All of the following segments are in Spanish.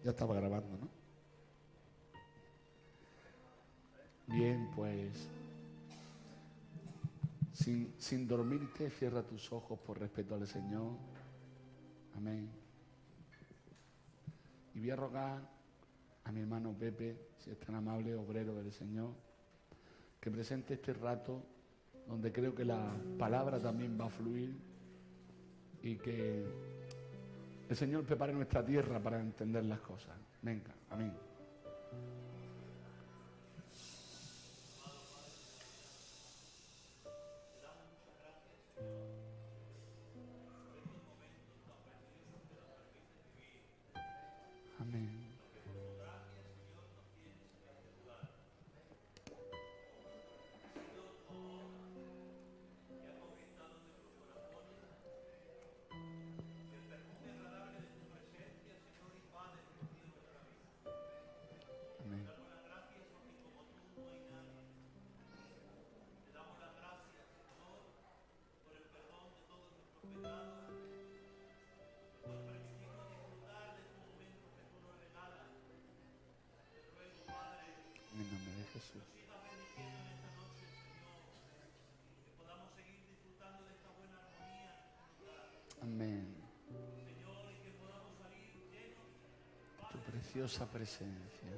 Ya estaba grabando, ¿no? Bien, pues sin dormirte, cierra tus ojos por respeto al Señor. Amén. Y voy a rogar a mi hermano Pepe, si es tan amable, obrero del Señor, que presente este rato donde creo que la palabra también va a fluir y que el Señor prepare nuestra tierra para entender las cosas. Venga, amén. Amén. Amén. En el nombre de Jesús. Amén. Tu preciosa presencia.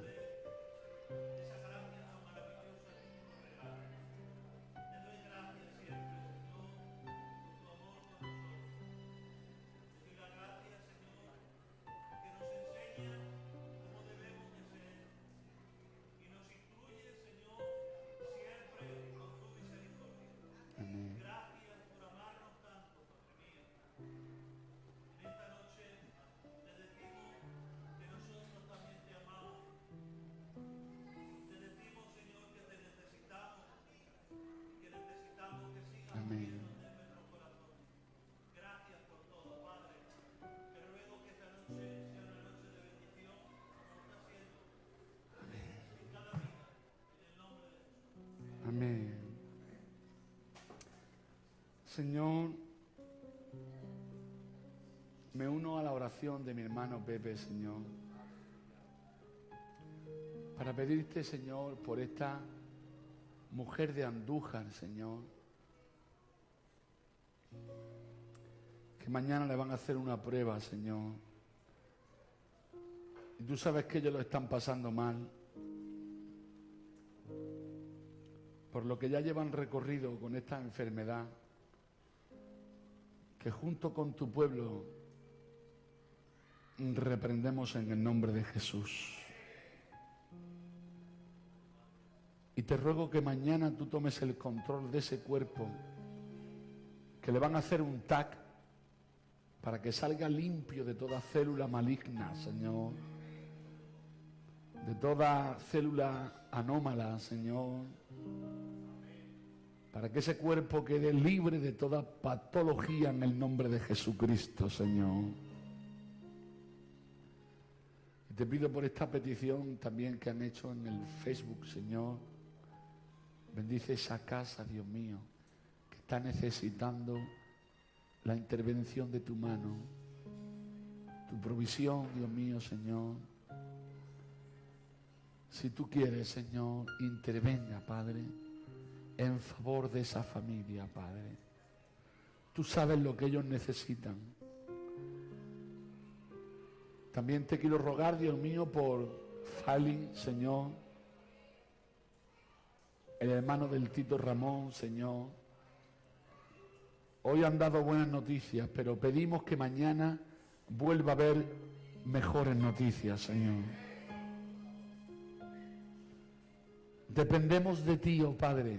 Amén. Amén. Amén. Señor, me uno a la oración de mi hermano Pepe, Señor, para pedirte, Señor, por esta mujer de Andújar, Señor, que mañana le van a hacer una prueba, Señor, y tú sabes que ellos lo están pasando mal, por lo que ya llevan recorrido con esta enfermedad, que junto con tu pueblo reprendemos en el nombre de Jesús. Y te ruego que mañana tú tomes el control de ese cuerpo, que le van a hacer un TAC para que salga limpio de toda célula maligna, Señor, de toda célula anómala, Señor, para que ese cuerpo quede libre de toda patología en el nombre de Jesucristo, Señor. Y te pido por esta petición también que han hecho en el Facebook, Señor. Bendice esa casa, Dios mío, que está necesitando la intervención de tu mano, tu provisión, Dios mío, Señor. Si tú quieres, Señor, intervenga, Padre, en favor de esa familia, Padre. Tú sabes lo que ellos necesitan. También te quiero rogar, Dios mío, por Fali, Señor, el hermano del Tito Ramón, Señor. Hoy han dado buenas noticias, pero pedimos que mañana vuelva a haber mejores noticias, Señor. Dependemos de ti, oh Padre.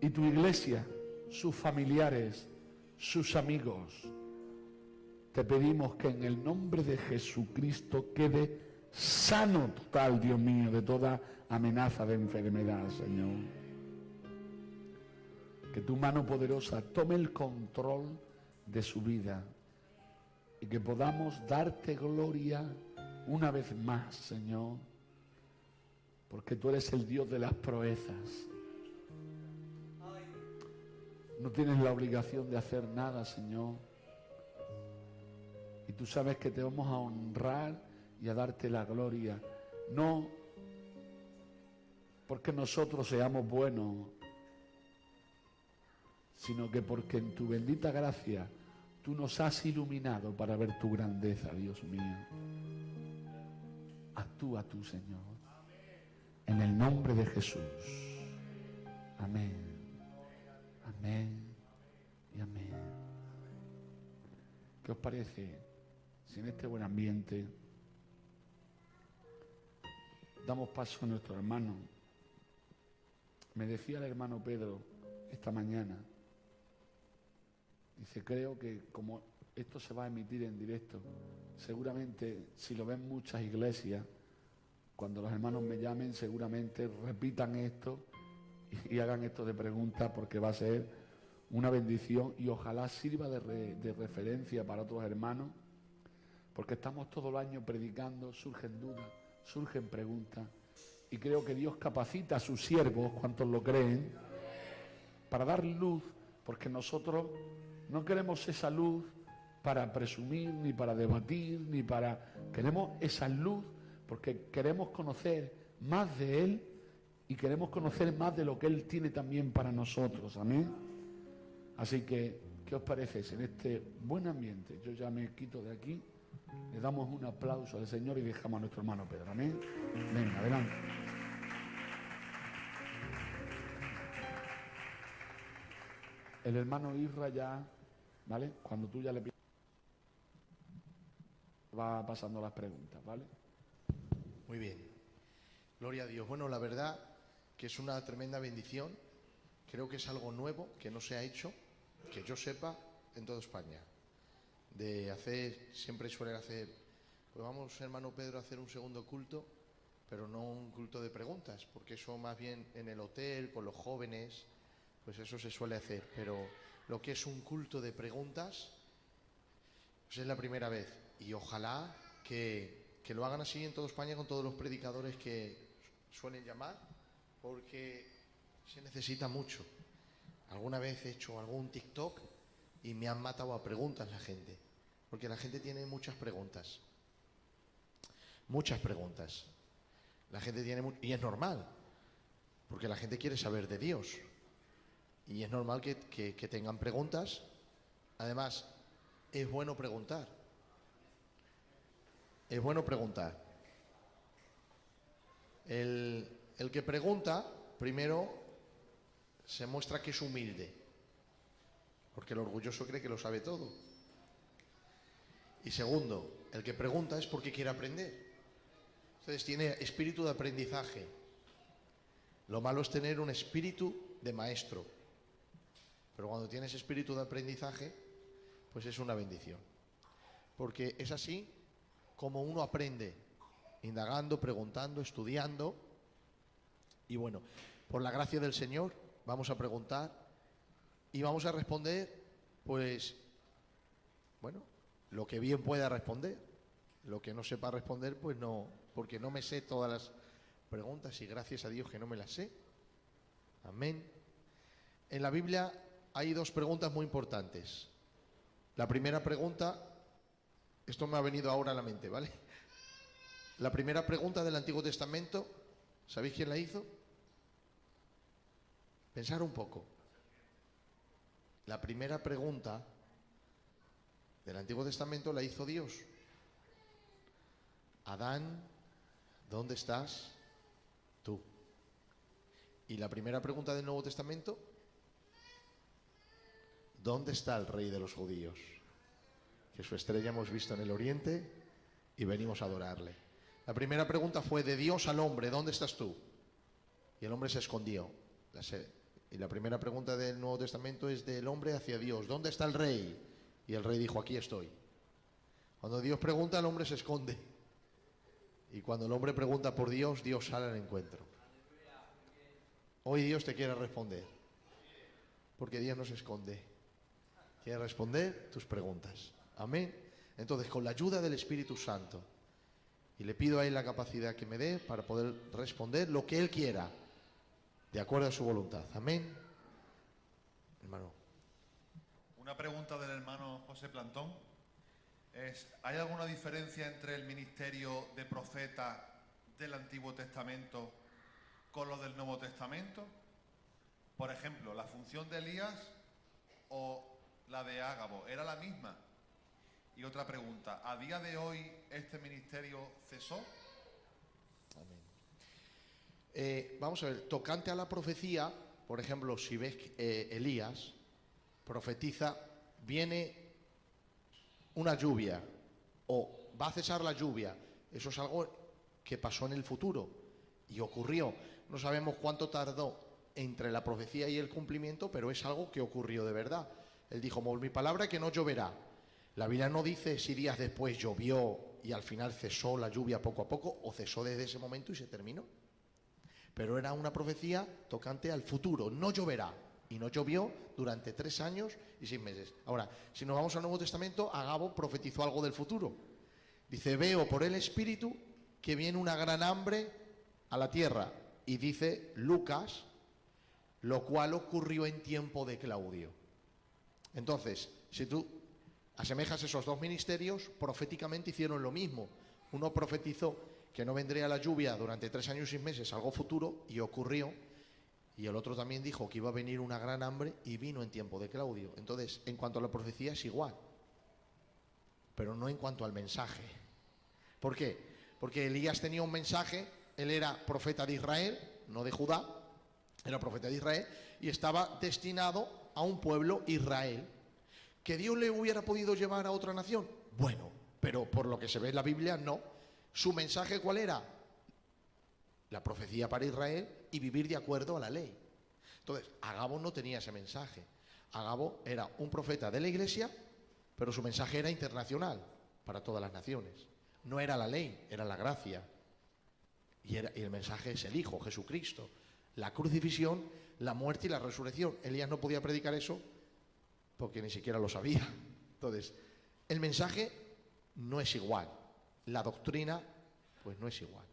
Y tu iglesia, sus familiares, sus amigos, te pedimos que en el nombre de Jesucristo quede sano total, Dios mío, de toda amenaza de enfermedad, Señor. Que tu mano poderosa tome el control de su vida y que podamos darte gloria una vez más, Señor, porque tú eres el Dios de las proezas. No tienes la obligación de hacer nada, Señor. Y tú sabes que te vamos a honrar y a darte la gloria. No porque nosotros seamos buenos, sino que porque en tu bendita gracia tú nos has iluminado para ver tu grandeza, Dios mío. Actúa tú, Señor, en el nombre de Jesús. Amén, amén y amén. ¿Qué os parece si en este buen ambiente damos paso a nuestro hermano? Me decía el hermano Pedro esta mañana, dice, creo que como esto se va a emitir en directo, seguramente si lo ven muchas iglesias, cuando los hermanos me llamen, seguramente repitan esto y hagan esto de preguntas, porque va a ser una bendición y ojalá sirva de referencia para otros hermanos, porque estamos todo el año predicando, surgen dudas, surgen preguntas, y creo que Dios capacita a sus siervos, cuantos lo creen, para dar luz, porque nosotros no queremos esa luz para presumir, ni para debatir, ni para... Queremos esa luz porque queremos conocer más de Él y queremos conocer más de lo que Él tiene también para nosotros. Amén. Así que, ¿qué os parece? En este buen ambiente, yo ya me quito de aquí, le damos un aplauso al Señor y dejamos a nuestro hermano Pedro. Amén. Venga, adelante. El hermano Isra ya, ¿vale? Cuando tú ya le pides, va pasando las preguntas, ¿vale? Muy bien. Gloria a Dios. Bueno, la verdad que es una tremenda bendición. Creo que es algo nuevo que no se ha hecho, que yo sepa, en toda España. De hacer, siempre suelen hacer, pues vamos, hermano Pedro, a hacer un segundo culto, pero no un culto de preguntas, porque eso más bien en el hotel, con los jóvenes, pues eso se suele hacer. Pero lo que es un culto de preguntas, pues es la primera vez. Y ojalá que lo hagan así en toda España con todos los predicadores que suelen llamar, porque se necesita mucho. Alguna vez he hecho algún TikTok y me han matado a preguntas la gente, porque la gente tiene muchas preguntas. Muchas preguntas. La gente tiene y es normal, porque la gente quiere saber de Dios. Y es normal que tengan preguntas. Además, es bueno preguntar. Es bueno preguntar. El que pregunta, primero, se muestra que es humilde, porque el orgulloso cree que lo sabe todo. Y segundo, el que pregunta es porque quiere aprender. Entonces tiene espíritu de aprendizaje. Lo malo es tener un espíritu de maestro. Pero cuando tienes espíritu de aprendizaje, pues es una bendición. Porque es así como uno aprende, indagando, preguntando, estudiando. Y bueno, por la gracia del Señor vamos a preguntar y vamos a responder, pues, bueno, lo que bien pueda responder. Lo que no sepa responder, pues no, porque no me sé todas las preguntas y gracias a Dios que no me las sé. Amén. En la Biblia hay dos preguntas muy importantes. La primera pregunta, esto me ha venido ahora a la mente, ¿vale? La primera pregunta del Antiguo Testamento, ¿sabéis quién la hizo? Pensar un poco. La primera pregunta del Antiguo Testamento la hizo Dios. Adán, ¿dónde estás tú? Y la primera pregunta del Nuevo Testamento, ¿dónde está el Rey de los Judíos? Que su estrella hemos visto en el oriente y venimos a adorarle. La primera pregunta fue de Dios al hombre, ¿dónde estás tú? Y el hombre se escondió. Y la primera pregunta del Nuevo Testamento es del hombre hacia Dios, ¿dónde está el Rey? Y el Rey dijo, aquí estoy. Cuando Dios pregunta, el hombre se esconde. Y cuando el hombre pregunta por Dios, Dios sale al encuentro. Hoy Dios te quiere responder, porque Dios no se esconde. Quiere responder tus preguntas. Amén. Entonces, con la ayuda del Espíritu Santo, y le pido a Él la capacidad que me dé para poder responder lo que Él quiera, de acuerdo a su voluntad. Amén. Hermano. Una pregunta del hermano José Plantón. ¿Hay alguna diferencia entre el ministerio de profeta del Antiguo Testamento con lo del Nuevo Testamento? Por ejemplo, la función de Elías o la de Ágabo, ¿era la misma? Y otra pregunta, ¿a día de hoy este ministerio cesó? Vamos a ver, tocante a la profecía, por ejemplo, si ves que Elías profetiza, viene una lluvia o va a cesar la lluvia, eso es algo que pasó en el futuro y ocurrió. No sabemos cuánto tardó entre la profecía y el cumplimiento, pero es algo que ocurrió de verdad. Él dijo, por mi palabra que no lloverá. La Biblia no dice si días después llovió y al final cesó la lluvia poco a poco o cesó desde ese momento y se terminó. Pero era una profecía tocante al futuro, no lloverá. Y no llovió durante 3 años y 6 meses. Ahora, si nos vamos al Nuevo Testamento, Agabo profetizó algo del futuro. Dice, veo por el Espíritu que viene una gran hambre a la tierra. Y dice Lucas, lo cual ocurrió en tiempo de Claudio. Entonces, si tú asemejas esos dos ministerios, proféticamente hicieron lo mismo. Uno profetizó que no vendría la lluvia durante 3 años y 6 meses, algo futuro, y ocurrió. Y el otro también dijo que iba a venir una gran hambre y vino en tiempo de Claudio. Entonces, en cuanto a la profecía es igual, pero no en cuanto al mensaje. ¿Por qué? Porque Elías tenía un mensaje, él era profeta de Israel, no de Judá, era profeta de Israel y estaba destinado a un pueblo Israel. ¿Que Dios le hubiera podido llevar a otra nación? Bueno, pero por lo que se ve en la Biblia, no. ¿Su mensaje cuál era? La profecía para Israel y vivir de acuerdo a la ley. Entonces, Agabo no tenía ese mensaje. Agabo era un profeta de la iglesia, pero su mensaje era internacional, para todas las naciones. No era la ley, era la gracia. Y el mensaje es el Hijo, Jesucristo. La crucifixión, la muerte y la resurrección. Elías no podía predicar eso porque ni siquiera lo sabía. Entonces, el mensaje no es igual. La doctrina, pues no es igual.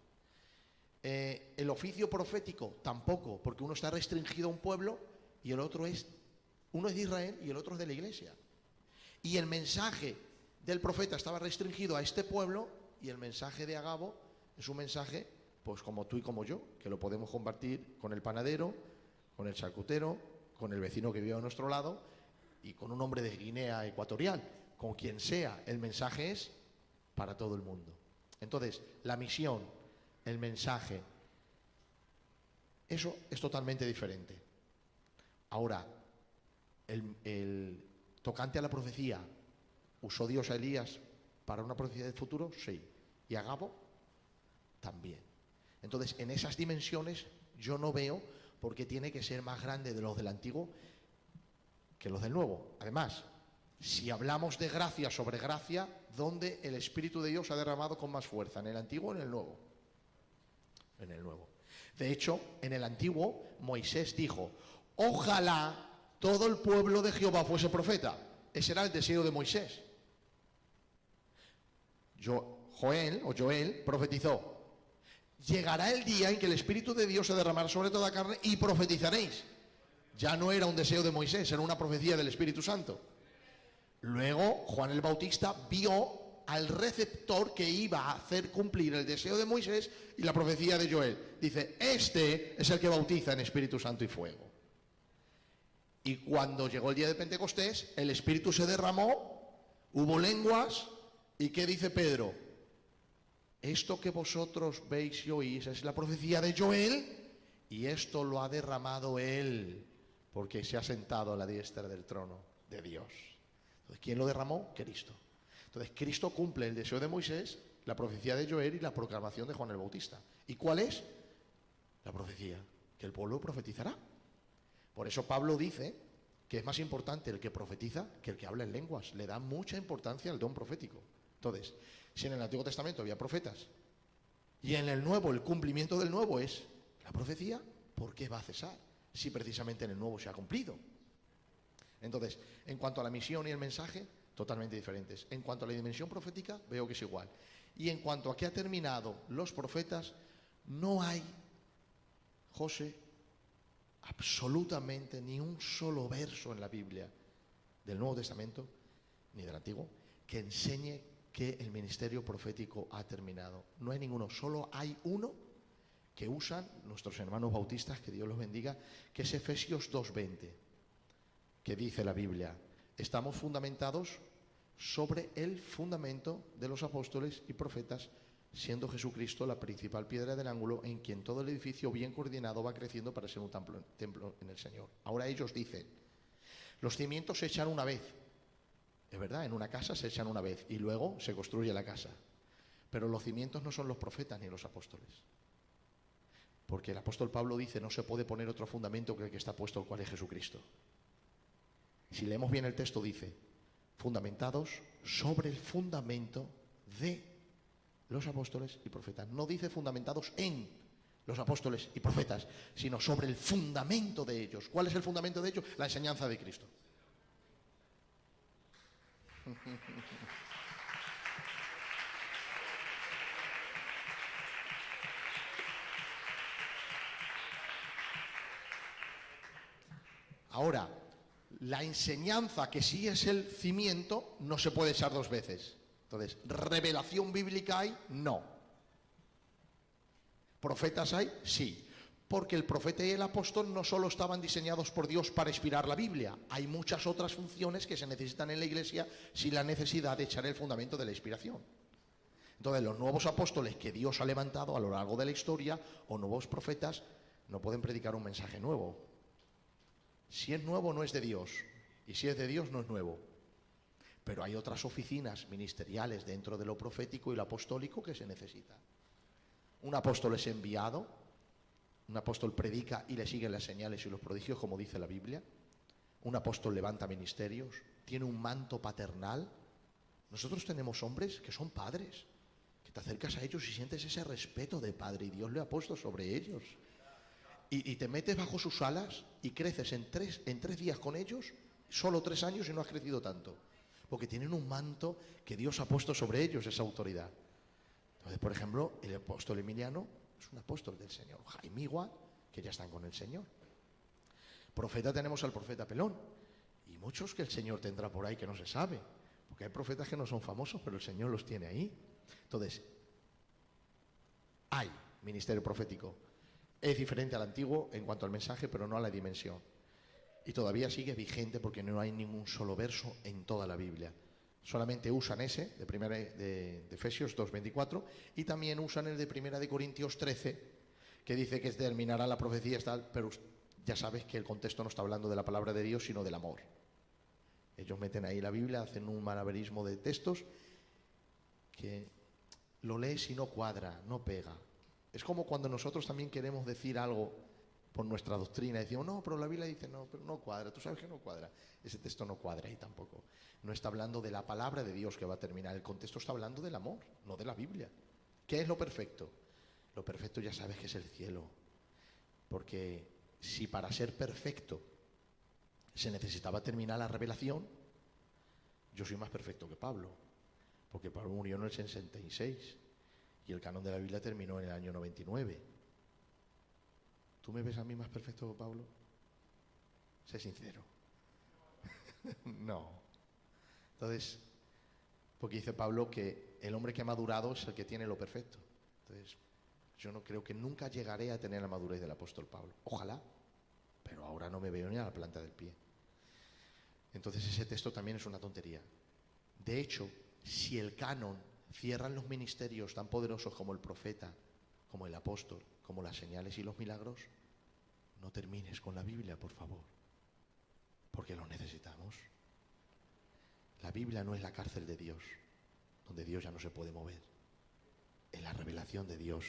El oficio profético tampoco, porque uno está restringido a un pueblo y el otro uno es de Israel y el otro es de la iglesia. Y el mensaje del profeta estaba restringido a este pueblo y el mensaje de Agabo es un mensaje, pues como tú y como yo, que lo podemos compartir con el panadero, con el charcutero, con el vecino que vive a nuestro lado y con un hombre de Guinea Ecuatorial, con quien sea. El mensaje es para todo el mundo. Entonces, la misión, el mensaje, eso es totalmente diferente. Ahora, el tocante a la profecía, ¿usó Dios a Elías para una profecía del futuro? Sí. ¿Y a Agabo? También. Entonces, en esas dimensiones yo no veo por qué tiene que ser más grande de los del Antiguo que los del Nuevo. Además, si hablamos de gracia sobre gracia, ¿dónde el Espíritu de Dios ha derramado con más fuerza? ¿En el Antiguo o en el Nuevo? En el Nuevo. De hecho, en el Antiguo, Moisés dijo, ojalá todo el pueblo de Jehová fuese profeta. Ese era el deseo de Moisés. Joel profetizó, llegará el día en que el Espíritu de Dios se derramará sobre toda carne y profetizaréis. Ya no era un deseo de Moisés, era una profecía del Espíritu Santo. Luego, Juan el Bautista vio al receptor que iba a hacer cumplir el deseo de Moisés y la profecía de Joel. Dice, este es el que bautiza en Espíritu Santo y fuego. Y cuando llegó el día de Pentecostés, el Espíritu se derramó, hubo lenguas, ¿y qué dice Pedro? Esto que vosotros veis y oís es la profecía de Joel, y esto lo ha derramado él, porque se ha sentado a la diestra del trono de Dios. Entonces, ¿quién lo derramó? Cristo. Entonces, Cristo cumple el deseo de Moisés, la profecía de Joel y la proclamación de Juan el Bautista. ¿Y cuál es? La profecía, que el pueblo profetizará. Por eso Pablo dice que es más importante el que profetiza que el que habla en lenguas. Le da mucha importancia al don profético. Entonces, si en el Antiguo Testamento había profetas y en el Nuevo el cumplimiento del Nuevo es la profecía, ¿por qué va a cesar? Si precisamente en el Nuevo se ha cumplido. Entonces, en cuanto a la misión y el mensaje, totalmente diferentes. En cuanto a la dimensión profética, veo que es igual. Y en cuanto a qué ha terminado los profetas, no hay, José, absolutamente ni un solo verso en la Biblia del Nuevo Testamento ni del Antiguo que enseñe que el ministerio profético ha terminado. No hay ninguno, solo hay uno que usan nuestros hermanos bautistas, que Dios los bendiga, que es Efesios 2:20, que dice la Biblia: estamos fundamentados sobre el fundamento de los apóstoles y profetas, siendo Jesucristo la principal piedra del ángulo, en quien todo el edificio bien coordinado va creciendo para ser un templo en el Señor. Ahora ellos dicen, los cimientos se echan una vez. Es verdad, en una casa se echan una vez y luego se construye la casa. Pero los cimientos no son los profetas ni los apóstoles. Porque el apóstol Pablo dice, no se puede poner otro fundamento que el que está puesto, el cual es Jesucristo. Si leemos bien el texto, dice, fundamentados sobre el fundamento de los apóstoles y profetas. No dice fundamentados en los apóstoles y profetas, sino sobre el fundamento de ellos. ¿Cuál es el fundamento de ellos? La enseñanza de Cristo. Ahora, la enseñanza, que sí es el cimiento, no se puede echar dos veces. Entonces, ¿revelación bíblica hay? No. ¿Profetas hay? Sí. Porque el profeta y el apóstol no solo estaban diseñados por Dios para inspirar la Biblia, hay muchas otras funciones que se necesitan en la Iglesia sin la necesidad de echar el fundamento de la inspiración. Entonces, los nuevos apóstoles que Dios ha levantado a lo largo de la historia, o nuevos profetas, no pueden predicar un mensaje nuevo. Si es nuevo, no es de Dios, y si es de Dios, no es nuevo. Pero hay otras oficinas ministeriales dentro de lo profético y lo apostólico que se necesitan. Un apóstol es enviado. Un apóstol predica y le siguen las señales y los prodigios, como dice la Biblia. Un apóstol levanta ministerios, tiene un manto paternal. Nosotros tenemos hombres que son padres, que te acercas a ellos y sientes ese respeto de padre, y Dios le ha puesto sobre ellos. Y te metes bajo sus alas y creces en tres días con ellos, solo 3 años, y no has crecido tanto. Porque tienen un manto que Dios ha puesto sobre ellos, esa autoridad. Entonces, por ejemplo, el apóstol Emiliano es un apóstol del Señor. Jaime igual, que ya están con el Señor. Profeta tenemos al profeta Pelón. Y muchos que el Señor tendrá por ahí que no se sabe. Porque hay profetas que no son famosos, pero el Señor los tiene ahí. Entonces, hay ministerio profético. Es diferente al antiguo en cuanto al mensaje, pero no a la dimensión. Y todavía sigue vigente porque no hay ningún solo verso en toda la Biblia. Solamente usan ese de Efesios 2:24, y también usan el de 1 de Corintios 13, que dice que terminará la profecía, pero ya sabes que el contexto no está hablando de la palabra de Dios, sino del amor. Ellos meten ahí la Biblia, hacen un malabarismo de textos que lo lees y no cuadra, no pega. Es como cuando nosotros también queremos decir algo por nuestra doctrina, decimos, no, pero la Biblia dice, no, pero no cuadra, tú sabes que no cuadra. Ese texto no cuadra ahí tampoco. No está hablando de la palabra de Dios que va a terminar, el contexto está hablando del amor, no de la Biblia. ¿Qué es lo perfecto? Lo perfecto ya sabes que es el cielo. Porque si para ser perfecto se necesitaba terminar la revelación, yo soy más perfecto que Pablo, porque Pablo murió en el 66 y el canon de la Biblia terminó en el año 99. ¿Tú me ves a mí más perfecto que Pablo? Sé sincero. No. Entonces, porque dice Pablo que el hombre que ha madurado es el que tiene lo perfecto. Entonces, yo no creo que nunca llegaré a tener la madurez del apóstol Pablo. Ojalá, pero ahora no me veo ni a la planta del pie. Entonces ese texto también es una tontería. De hecho, si el canon cierran los ministerios tan poderosos como el profeta, como el apóstol, como las señales y los milagros, no termines con la Biblia, por favor, porque lo necesitamos. La Biblia no es la cárcel de Dios, donde Dios ya no se puede mover. Es la revelación de Dios,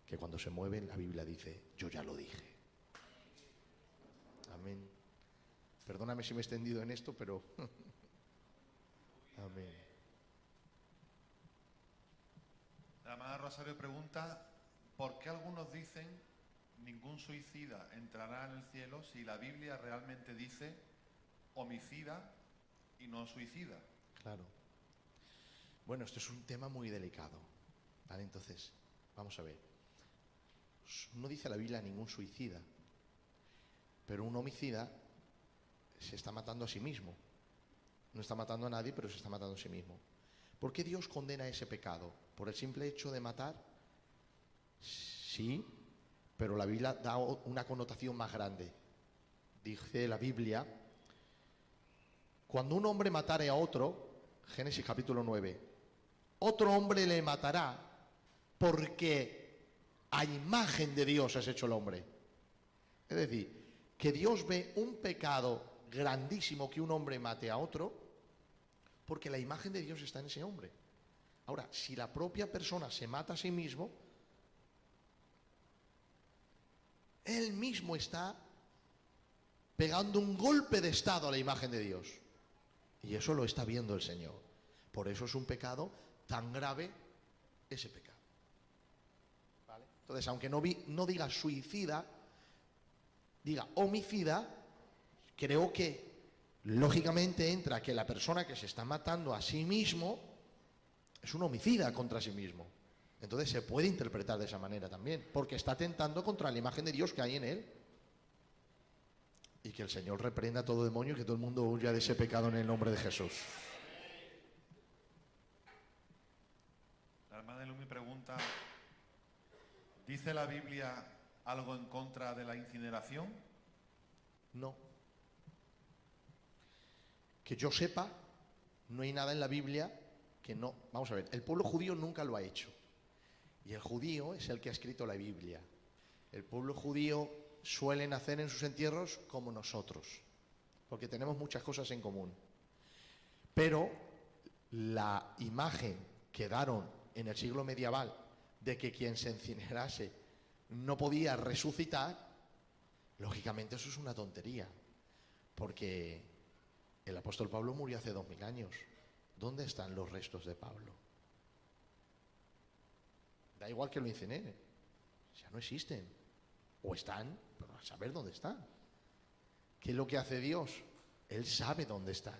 que cuando se mueve, la Biblia dice, yo ya lo dije. Amén. Perdóname si me he extendido en esto, pero... Amén. La hermana Rosario pregunta, ¿por qué algunos dicen ningún suicida entrará en el cielo si la Biblia realmente dice homicida y no suicida? Claro. Bueno, esto es un tema muy delicado, ¿vale? Entonces, vamos a ver. No dice la Biblia ningún suicida, pero un homicida se está matando a sí mismo. No está matando a nadie, pero se está matando a sí mismo. ¿Por qué Dios condena ese pecado? ¿Por el simple hecho de matar? Sí, pero la Biblia da una connotación más grande. Dice la Biblia, cuando un hombre matare a otro, Génesis capítulo 9, otro hombre le matará porque a imagen de Dios has hecho el hombre. Es decir, que Dios ve un pecado grandísimo que un hombre mate a otro porque la imagen de Dios está en ese hombre. Ahora, si la propia persona se mata a sí mismo, él mismo está pegando un golpe de estado a la imagen de Dios. Y eso lo está viendo el Señor. Por eso es un pecado tan grave ese pecado. ¿Vale? Entonces, aunque no diga suicida, diga homicida, creo que lógicamente entra que la persona que se está matando a sí mismo es un homicida contra sí mismo. Entonces se puede interpretar de esa manera también, porque está atentando contra la imagen de Dios que hay en él. Y que el Señor reprenda a todo demonio y que todo el mundo huya de ese pecado en el nombre de Jesús. La hermana Lumi pregunta, ¿dice la Biblia algo en contra de la incineración? No. Que yo sepa, no hay nada en la Biblia que no. Vamos a ver, el pueblo judío nunca lo ha hecho. Y el judío es el que ha escrito la Biblia. El pueblo judío suele nacer en sus entierros como nosotros, porque tenemos muchas cosas en común. Pero la imagen que daron en el siglo medieval de que quien se incinerase no podía resucitar, lógicamente eso es una tontería, porque el apóstol Pablo murió hace 2000 años. ¿Dónde están los restos de Pablo? Da igual que lo incinere, ya no existen. O están, pero a saber dónde están. ¿Qué es lo que hace Dios? Él sabe dónde están.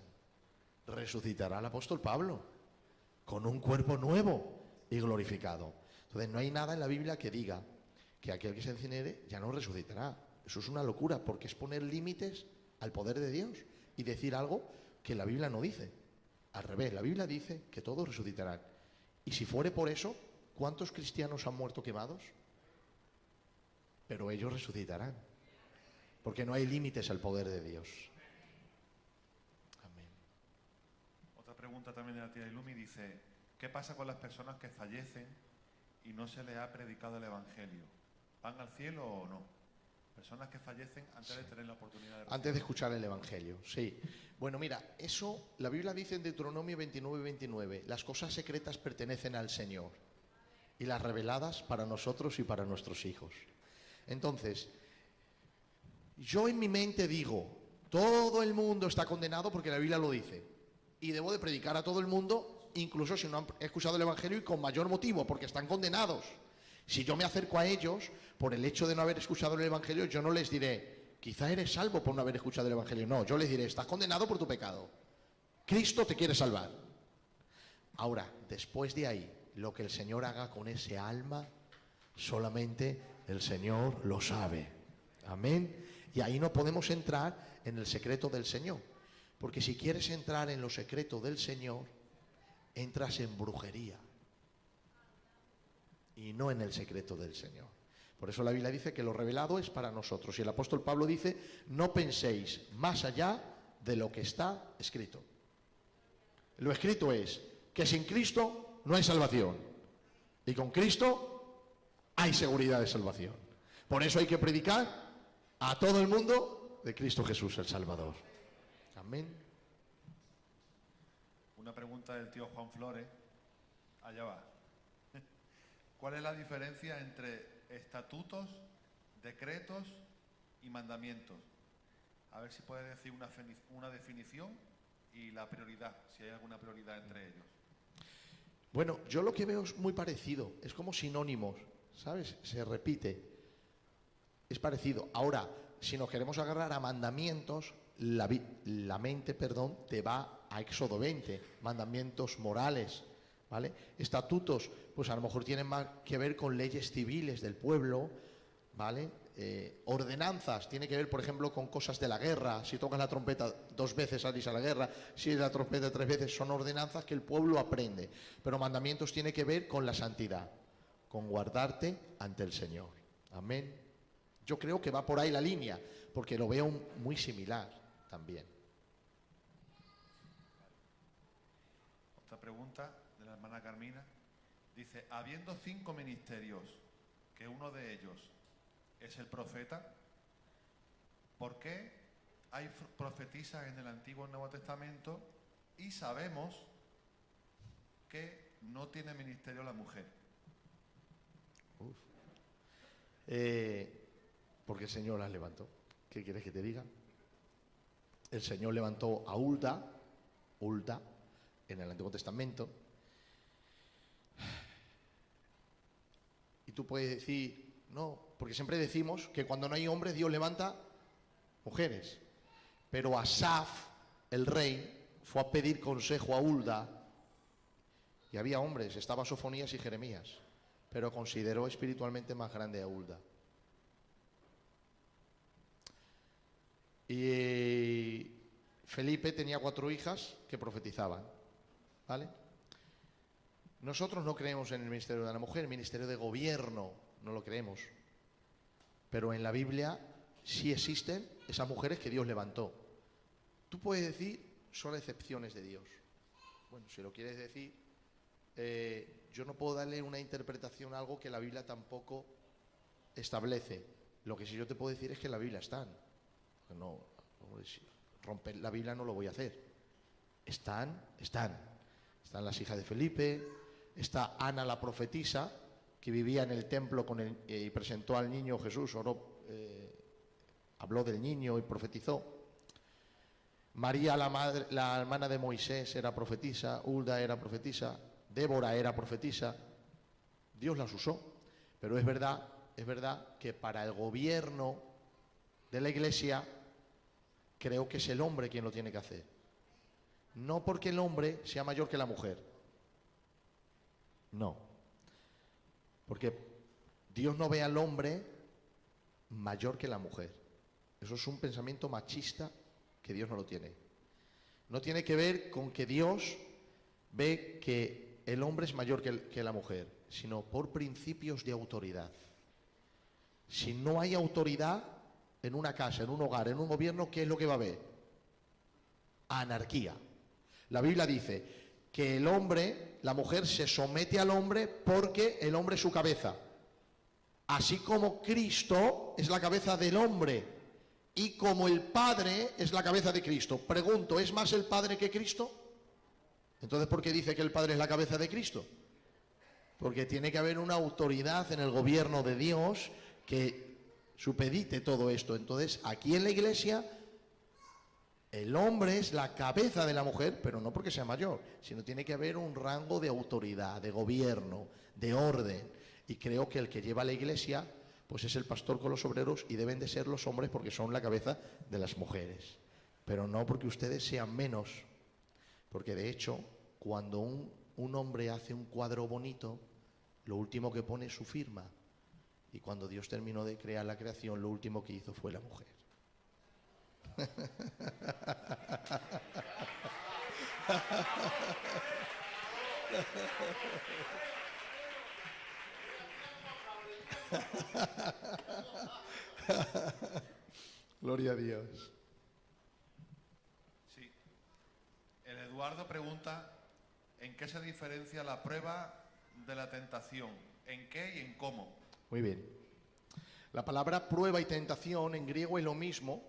Resucitará al apóstol Pablo con un cuerpo nuevo y glorificado. Entonces no hay nada en la Biblia que diga que aquel que se incinere ya no resucitará. Eso es una locura, porque es poner límites al poder de Dios y decir algo que la Biblia no dice. Al revés, la Biblia dice que todos resucitarán. Y si fuere por eso, ¿cuántos cristianos han muerto quemados? Pero ellos resucitarán, porque no hay límites al poder de Dios. Amén. Otra pregunta también de la tía Ilumi dice, ¿qué pasa con las personas que fallecen y no se les ha predicado el Evangelio? ¿Van al cielo o no? Personas que fallecen antes de tener la oportunidad de... Antes de escuchar el Evangelio, sí. Bueno, mira, eso, la Biblia dice en Deuteronomio 29:29, las cosas secretas pertenecen al Señor y las reveladas para nosotros y para nuestros hijos. Entonces, yo en mi mente digo, todo el mundo está condenado porque la Biblia lo dice. Y debo de predicar a todo el mundo, incluso si no han escuchado el Evangelio, y con mayor motivo, porque están condenados. Si yo me acerco a ellos, por el hecho de no haber escuchado el Evangelio, yo no les diré, quizá eres salvo por no haber escuchado el Evangelio. No, yo les diré, estás condenado por tu pecado. Cristo te quiere salvar. Ahora, después de ahí, lo que el Señor haga con ese alma, solamente el Señor lo sabe. Amén. Y ahí no podemos entrar en el secreto del Señor. Porque si quieres entrar en lo secreto del Señor, entras en brujería. Y no en el secreto del Señor. Por eso la Biblia dice que lo revelado es para nosotros. Y el apóstol Pablo dice, no penséis más allá de lo que está escrito. Lo escrito es que sin Cristo no hay salvación. Y con Cristo hay seguridad de salvación. Por eso hay que predicar a todo el mundo de Cristo Jesús el Salvador. Amén. Una pregunta del tío Juan Flores. Allá va. ¿Cuál es la diferencia entre estatutos, decretos y mandamientos? A ver si puede decir una definición y la prioridad, si hay alguna prioridad entre ellos. Bueno, yo lo que veo es muy parecido, es como sinónimos, ¿sabes? Se repite, es parecido. Ahora, si nos queremos agarrar a mandamientos, la mente te va a Éxodo 20, mandamientos morales, ¿vale? Estatutos, pues a lo mejor tienen más que ver con leyes civiles del pueblo, ¿vale? ordenanzas, tiene que ver, por ejemplo, con cosas de la guerra. Si tocas la trompeta 2 veces salís a la guerra, si es la trompeta 3 veces, son ordenanzas que el pueblo aprende. Pero mandamientos tiene que ver con la santidad, con guardarte ante el Señor. Amén. Yo creo que va por ahí la línea, porque lo veo muy similar también. Otra pregunta de la hermana Carmina. Dice, habiendo 5 ministerios, que uno de ellos es el profeta, ¿por qué hay profetisas en el Antiguo y Nuevo Testamento y sabemos que no tiene ministerio la mujer? Porque el Señor las levantó. ¿Qué quieres que te diga? El Señor levantó a Hulda en el Antiguo Testamento. Y tú puedes decir, no, porque siempre decimos que cuando no hay hombres Dios levanta mujeres. Pero Asaf, el rey, fue a pedir consejo a Hulda y había hombres, estaba Sofonías y Jeremías, pero consideró espiritualmente más grande a Hulda. Y Felipe tenía 4 hijas que profetizaban, ¿vale? Nosotros no creemos en el ministerio de la mujer, el ministerio de gobierno no lo creemos. Pero en la Biblia sí existen esas mujeres que Dios levantó. Tú puedes decir, son excepciones de Dios. Bueno, si lo quieres decir, yo no puedo darle una interpretación a algo que la Biblia tampoco establece. Lo que sí yo te puedo decir es que en la Biblia están. No, romper la Biblia no lo voy a hacer. Están las hijas de Felipe, está Ana la profetisa, que vivía en el templo y presentó al niño Jesús, habló del niño y profetizó. María, la hermana de Moisés, era profetisa, Hulda era profetisa, Débora era profetisa. Dios las usó, pero es verdad que para el gobierno de la Iglesia creo que es el hombre quien lo tiene que hacer. No porque el hombre sea mayor que la mujer. No. Porque Dios no ve al hombre mayor que la mujer. Eso es un pensamiento machista que Dios no lo tiene. No tiene que ver con que Dios ve que el hombre es mayor que la mujer, sino por principios de autoridad. Si no hay autoridad en una casa, en un hogar, en un gobierno, ¿qué es lo que va a haber? Anarquía. La Biblia dice que el hombre, la mujer se somete al hombre porque el hombre es su cabeza. Así como Cristo es la cabeza del hombre y como el Padre es la cabeza de Cristo. Pregunto, ¿es más el Padre que Cristo? Entonces, ¿por qué dice que el Padre es la cabeza de Cristo? Porque tiene que haber una autoridad en el gobierno de Dios que supedite todo esto. Entonces, aquí en la Iglesia, el hombre es la cabeza de la mujer, pero no porque sea mayor, sino tiene que haber un rango de autoridad, de gobierno, de orden. Y creo que el que lleva la Iglesia, pues es el pastor con los obreros y deben de ser los hombres porque son la cabeza de las mujeres. Pero no porque ustedes sean menos, porque de hecho, cuando un hombre hace un cuadro bonito, lo último que pone es su firma. Y cuando Dios terminó de crear la creación, lo último que hizo fue la mujer. Gloria a Dios. Sí. El Eduardo pregunta, ¿en qué se diferencia la prueba de la tentación? ¿En qué y en cómo? Muy bien. La palabra prueba y tentación en griego es lo mismo,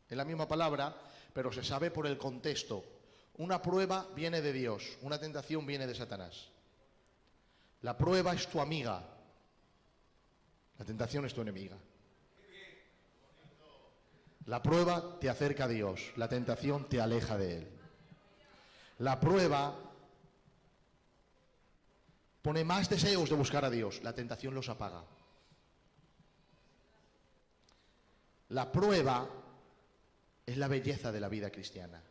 es la misma palabra, pero se sabe por el contexto. Una prueba viene de Dios, una tentación viene de Satanás. La prueba es tu amiga, la tentación es tu enemiga. La prueba te acerca a Dios, la tentación te aleja de Él. La prueba pone más deseos de buscar a Dios, la tentación los apaga. La prueba es la belleza de la vida cristiana,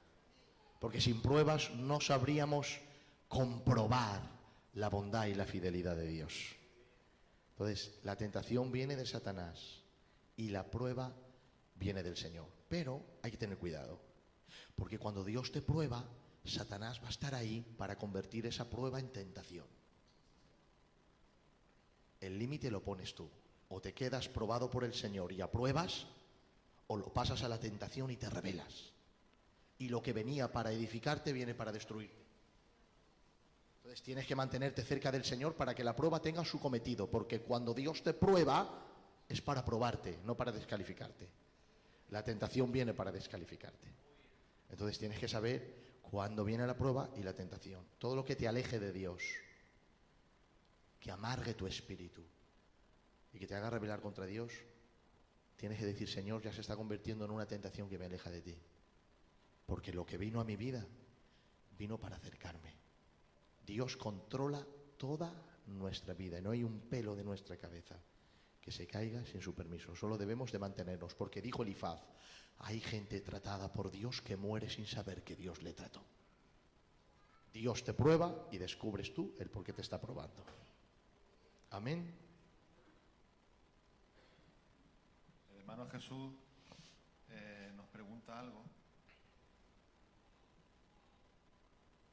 porque sin pruebas no sabríamos comprobar la bondad y la fidelidad de Dios. Entonces, la tentación viene de Satanás y la prueba viene del Señor. Pero hay que tener cuidado, porque cuando Dios te prueba, Satanás va a estar ahí para convertir esa prueba en tentación. El límite lo pones tú. O te quedas probado por el Señor y apruebas, o lo pasas a la tentación y te rebelas. Y lo que venía para edificarte viene para destruirte. Entonces tienes que mantenerte cerca del Señor para que la prueba tenga su cometido, porque cuando Dios te prueba es para probarte, no para descalificarte. La tentación viene para descalificarte. Entonces tienes que saber cuándo viene la prueba y la tentación. Todo lo que te aleje de Dios, que amargue tu espíritu y que te haga rebelar contra Dios, tienes que decir: Señor, ya se está convirtiendo en una tentación que me aleja de ti. Porque lo que vino a mi vida, vino para acercarme. Dios controla toda nuestra vida y no hay un pelo de nuestra cabeza que se caiga sin su permiso. Solo debemos de mantenernos, porque dijo Elifaz: hay gente tratada por Dios que muere sin saber que Dios le trató. Dios te prueba y descubres tú el por qué te está probando. Amén. El hermano Jesús nos pregunta algo.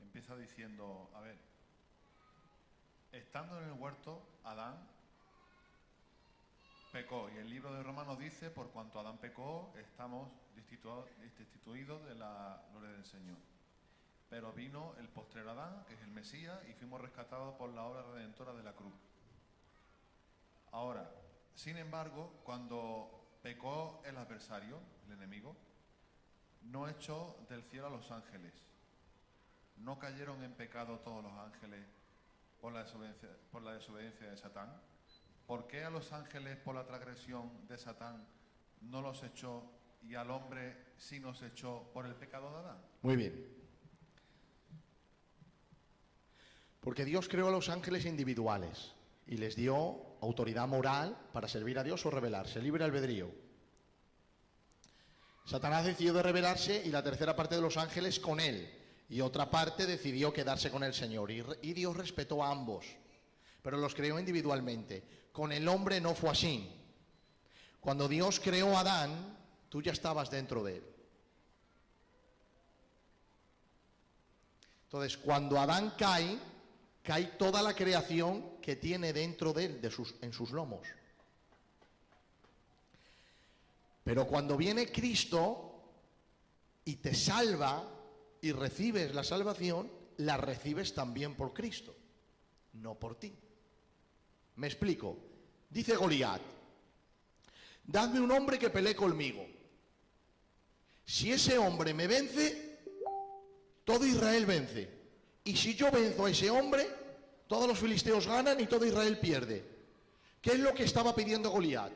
Empieza diciendo, a ver, estando en el huerto, Adán pecó, y el libro de Romanos dice: por cuanto Adán pecó, estamos destituidos de la gloria del Señor. Pero vino el postrer Adán, que es el Mesías, y fuimos rescatados por la obra redentora de la cruz. Ahora, sin embargo, cuando pecó el adversario, el enemigo, no echó del cielo a los ángeles. ¿No cayeron en pecado todos los ángeles por la desobediencia de Satán? ¿Por qué a los ángeles, por la transgresión de Satán, no los echó, y al hombre sí nos echó por el pecado de Adán? Muy bien. Porque Dios creó a los ángeles individuales y les dio autoridad moral para servir a Dios o rebelarse, libre albedrío. Satanás decidió de rebelarse, y la tercera parte de los ángeles con él, y otra parte decidió quedarse con el Señor, y Dios respetó a ambos, pero los creó individualmente. Con el hombre no fue así. Cuando Dios creó a Adán, tú ya estabas dentro de él. Entonces, cuando Adán cae toda la creación que tiene dentro de él, en sus lomos. Pero cuando viene Cristo y te salva y recibes la salvación, la recibes también por Cristo, no por ti. Me explico. Dice Goliat: dadme un hombre que pelee conmigo. Si ese hombre me vence, todo Israel vence. Y si yo venzo a ese hombre, todos los filisteos ganan y todo Israel pierde. ¿Qué es lo que estaba pidiendo Goliat?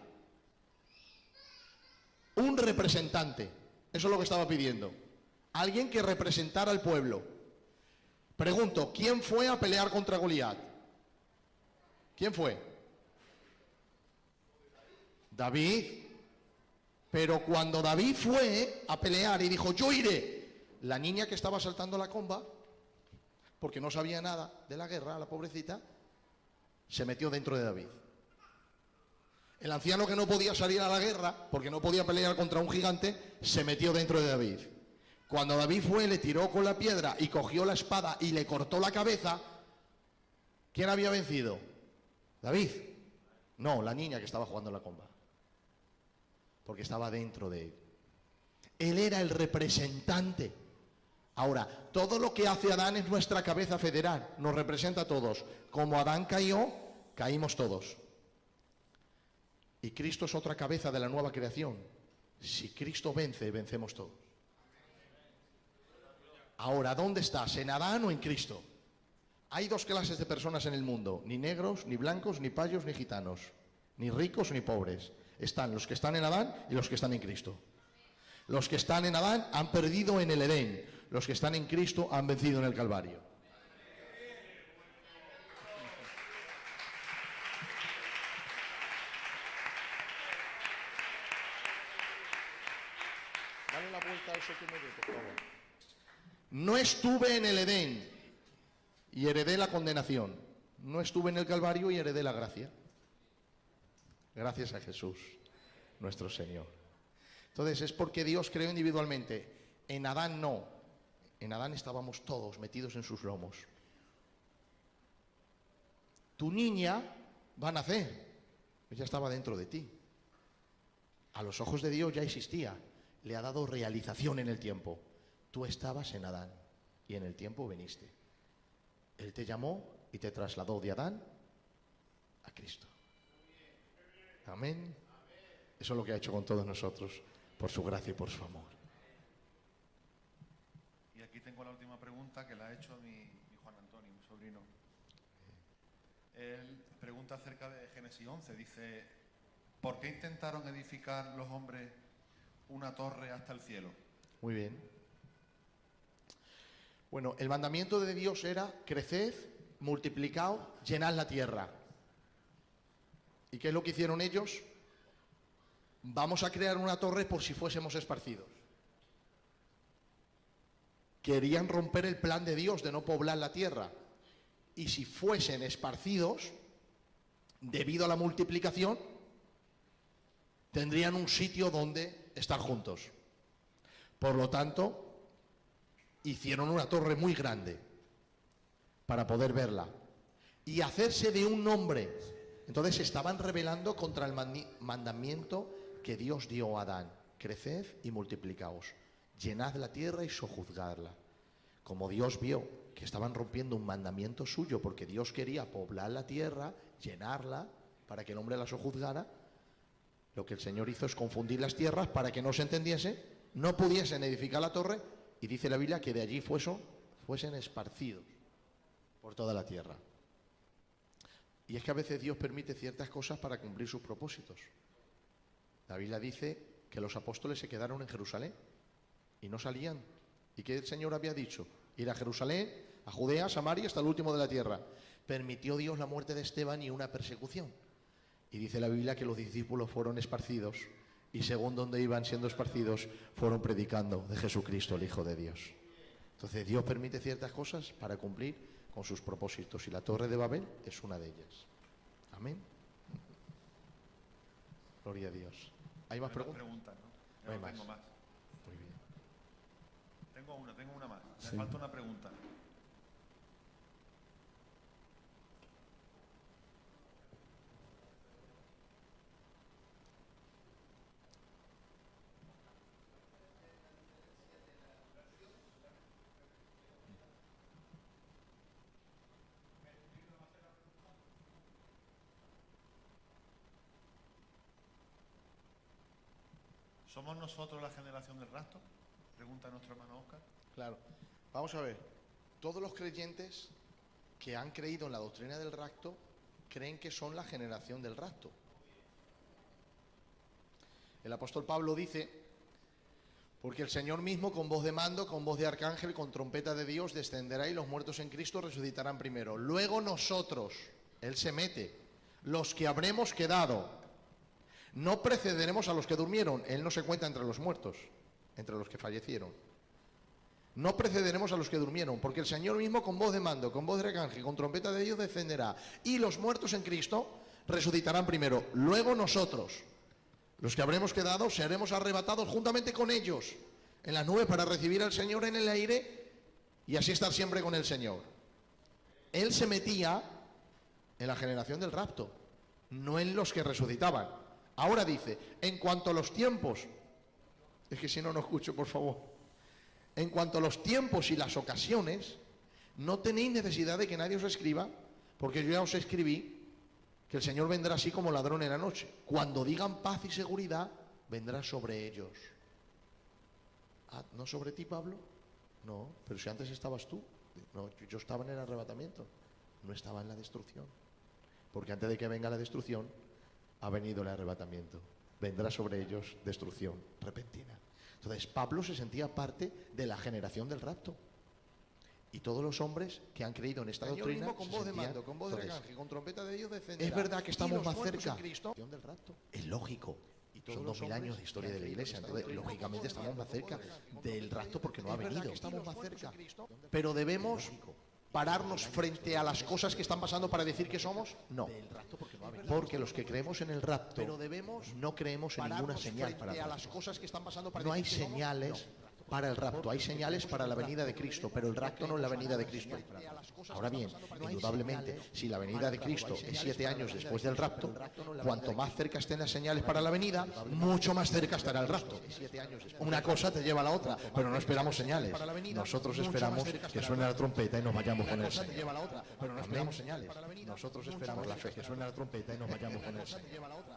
Un representante. Eso es lo que estaba pidiendo. Alguien que representara al pueblo. Pregunto, ¿quién fue a pelear contra Goliat? ¿Quién fue? David. Pero cuando David fue a pelear y dijo: yo iré, la niña que estaba saltando la comba, porque no sabía nada de la guerra, la pobrecita, se metió dentro de David. El anciano, que no podía salir a la guerra porque no podía pelear contra un gigante, se metió dentro de David. Cuando David fue, le tiró con la piedra y cogió la espada y le cortó la cabeza, ¿quién había vencido? ¿David? No, la niña que estaba jugando la comba, porque estaba dentro de él. Él era el representante. Ahora, todo lo que hace Adán es nuestra cabeza federal, nos representa a todos. Como Adán cayó, caímos todos. Y Cristo es otra cabeza de la nueva creación. Si Cristo vence, vencemos todos. Ahora, ¿dónde estás? ¿En Adán o en Cristo? Hay dos clases de personas en el mundo: ni negros, ni blancos, ni payos, ni gitanos, ni ricos, ni pobres. Están los que están en Adán y los que están en Cristo. Los que están en Adán han perdido en el Edén. Los que están en Cristo han vencido en el Calvario. Dale la vuelta a eso que me ve, por favor. No estuve en el Edén y heredé la condenación. No estuve en el Calvario y heredé la gracia. Gracias a Jesús. nuestro Señor. Entonces es porque Dios creó individualmente. En Adán no. En Adán estábamos todos metidos en sus lomos. Tu niña va a nacer. Ella estaba dentro de ti. A los ojos de Dios ya existía. Le ha dado realización en el tiempo. Tú estabas en Adán y en el tiempo viniste. Él te llamó y te trasladó de Adán a Cristo. Amén. Eso es lo que ha hecho con todos nosotros, por su gracia y por su amor. Y aquí tengo la última pregunta que la ha hecho mi Juan Antonio, mi sobrino. Él pregunta acerca de Génesis 11. Dice, ¿por qué intentaron edificar los hombres una torre hasta el cielo? Muy bien. Bueno, el mandamiento de Dios era: creced, multiplicaos, llenad la tierra. ¿Y qué es lo que hicieron ellos? Vamos a crear una torre por si fuésemos esparcidos. Querían romper el plan de Dios de no poblar la tierra. Y si fuesen esparcidos, debido a la multiplicación, tendrían un sitio donde estar juntos. Por lo tanto, hicieron una torre muy grande para poder verla y hacerse de un nombre. Entonces se estaban rebelando contra el mandamiento que Dios dio a Adán: creced y multiplicaos, llenad la tierra y sojuzgadla. Como Dios vio que estaban rompiendo un mandamiento suyo, porque Dios quería poblar la tierra, llenarla, para que el hombre la sojuzgara, lo que el Señor hizo es confundir las tierras para que no se entendiese, no pudiesen edificar la torre, y dice la Biblia que de allí fuesen esparcidos por toda la tierra. Y es que a veces Dios permite ciertas cosas para cumplir sus propósitos. La Biblia dice que los apóstoles se quedaron en Jerusalén y no salían. ¿Y qué el Señor había dicho? Ir a Jerusalén, a Judea, a Samaria, hasta el último de la tierra. Permitió Dios la muerte de Esteban y una persecución. Y dice la Biblia que los discípulos fueron esparcidos, y según donde iban siendo esparcidos, fueron predicando de Jesucristo, el Hijo de Dios. Entonces Dios permite ciertas cosas para cumplir con sus propósitos, y la Torre de Babel es una de ellas. Amén. Gloria a Dios. ¿Hay más preguntas? ¿No? No hay No más. tengo más. Muy bien. Tengo una más. Me Sí. falta una pregunta. ¿Somos nosotros la generación del rapto? Pregunta nuestro hermano Óscar. Claro. Vamos a ver. Todos los creyentes que han creído en la doctrina del rapto creen que son la generación del rapto. El apóstol Pablo dice: porque el Señor mismo, con voz de mando, con voz de arcángel, con trompeta de Dios, descenderá, y los muertos en Cristo resucitarán primero. Luego nosotros, Él se mete, los que habremos quedado, no precederemos a los que durmieron. Él no se cuenta entre los muertos, entre los que fallecieron. No precederemos a los que durmieron, porque el Señor mismo, con voz de mando, con voz de arcángel, con trompeta de Dios, descenderá, y los muertos en Cristo resucitarán primero. Luego nosotros, los que habremos quedado, seremos arrebatados juntamente con ellos en las nubes para recibir al Señor en el aire, y así estar siempre con el Señor. Él se metía en la generación del rapto, no en los que resucitaban. Ahora dice: en cuanto a los tiempos, es que si no escucho, por favor. En cuanto a los tiempos y las ocasiones, no tenéis necesidad de que nadie os escriba, porque yo ya os escribí que el Señor vendrá así como ladrón en la noche. Cuando digan paz y seguridad, vendrá sobre ellos. Ah, ¿no sobre ti, Pablo? No, pero si antes estabas tú. No, yo estaba en el arrebatamiento, no estaba en la destrucción. Porque antes de que venga la destrucción, ha venido el arrebatamiento. Vendrá sobre ellos destrucción repentina. Entonces Pablo se sentía parte de la generación del rapto. Y todos los hombres que han creído en esta doctrina mismo con se voz de sentían. mando, con voz de Entonces, arcángel, con trompeta de Dios descenderá. es verdad que estamos Y los más muertos cerca en Cristo. del rapto. Es lógico. Y todos Son los 2000 años hombres de historia que de han la creído Iglesia. en esta Entonces, doctrina, lógicamente, estamos más cerca del rapto porque no ha Es verdad venido. que estamos más cerca. Pero debemos pararnos frente a las cosas que están pasando para decir que somos? No. Porque los que creemos en el rapto no creemos en ninguna señal para el rapto. No hay señales para el rapto, hay señales para la venida de Cristo, pero el rapto no es la venida de Cristo. Ahora bien, indudablemente, si la venida de Cristo es 7 años después del rapto, cuanto más cerca estén las señales para la venida, mucho más cerca estará el rapto. Una cosa te lleva a la otra, pero no esperamos señales. Nosotros esperamos que suene la trompeta y nos vayamos con el Señor. Pero no esperamos señales. Nosotros esperamos la fe, que suene la trompeta y nos vayamos con el Señor.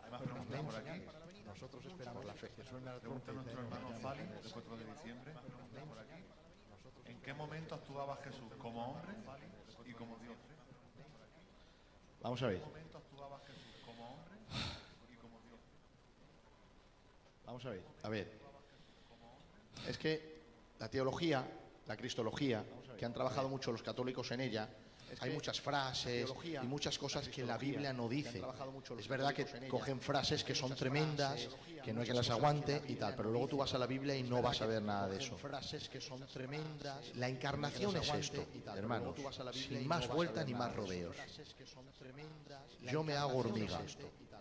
Además, pregunta por aquí. Nosotros esperamos la fe, que suene la Pregunta trompeta. nuestro hermano Fali, del 4 de diciembre. Pregunta por aquí. ¿En qué momento actuaba Jesús como hombre y como Dios? Vamos a ver. ¿En qué momento actuaba Jesús como hombre y como Dios? Vamos a ver. A ver. Es que la teología, la cristología, que han trabajado mucho los católicos en ella, hay muchas frases y muchas cosas que la Biblia no dice. Es verdad que cogen frases que son tremendas, que no hay que las aguante y tal, pero luego tú vas a la Biblia y no vas a ver nada de eso. La encarnación es esto, hermanos, sin más vuelta ni más rodeos. Yo me hago hormiga,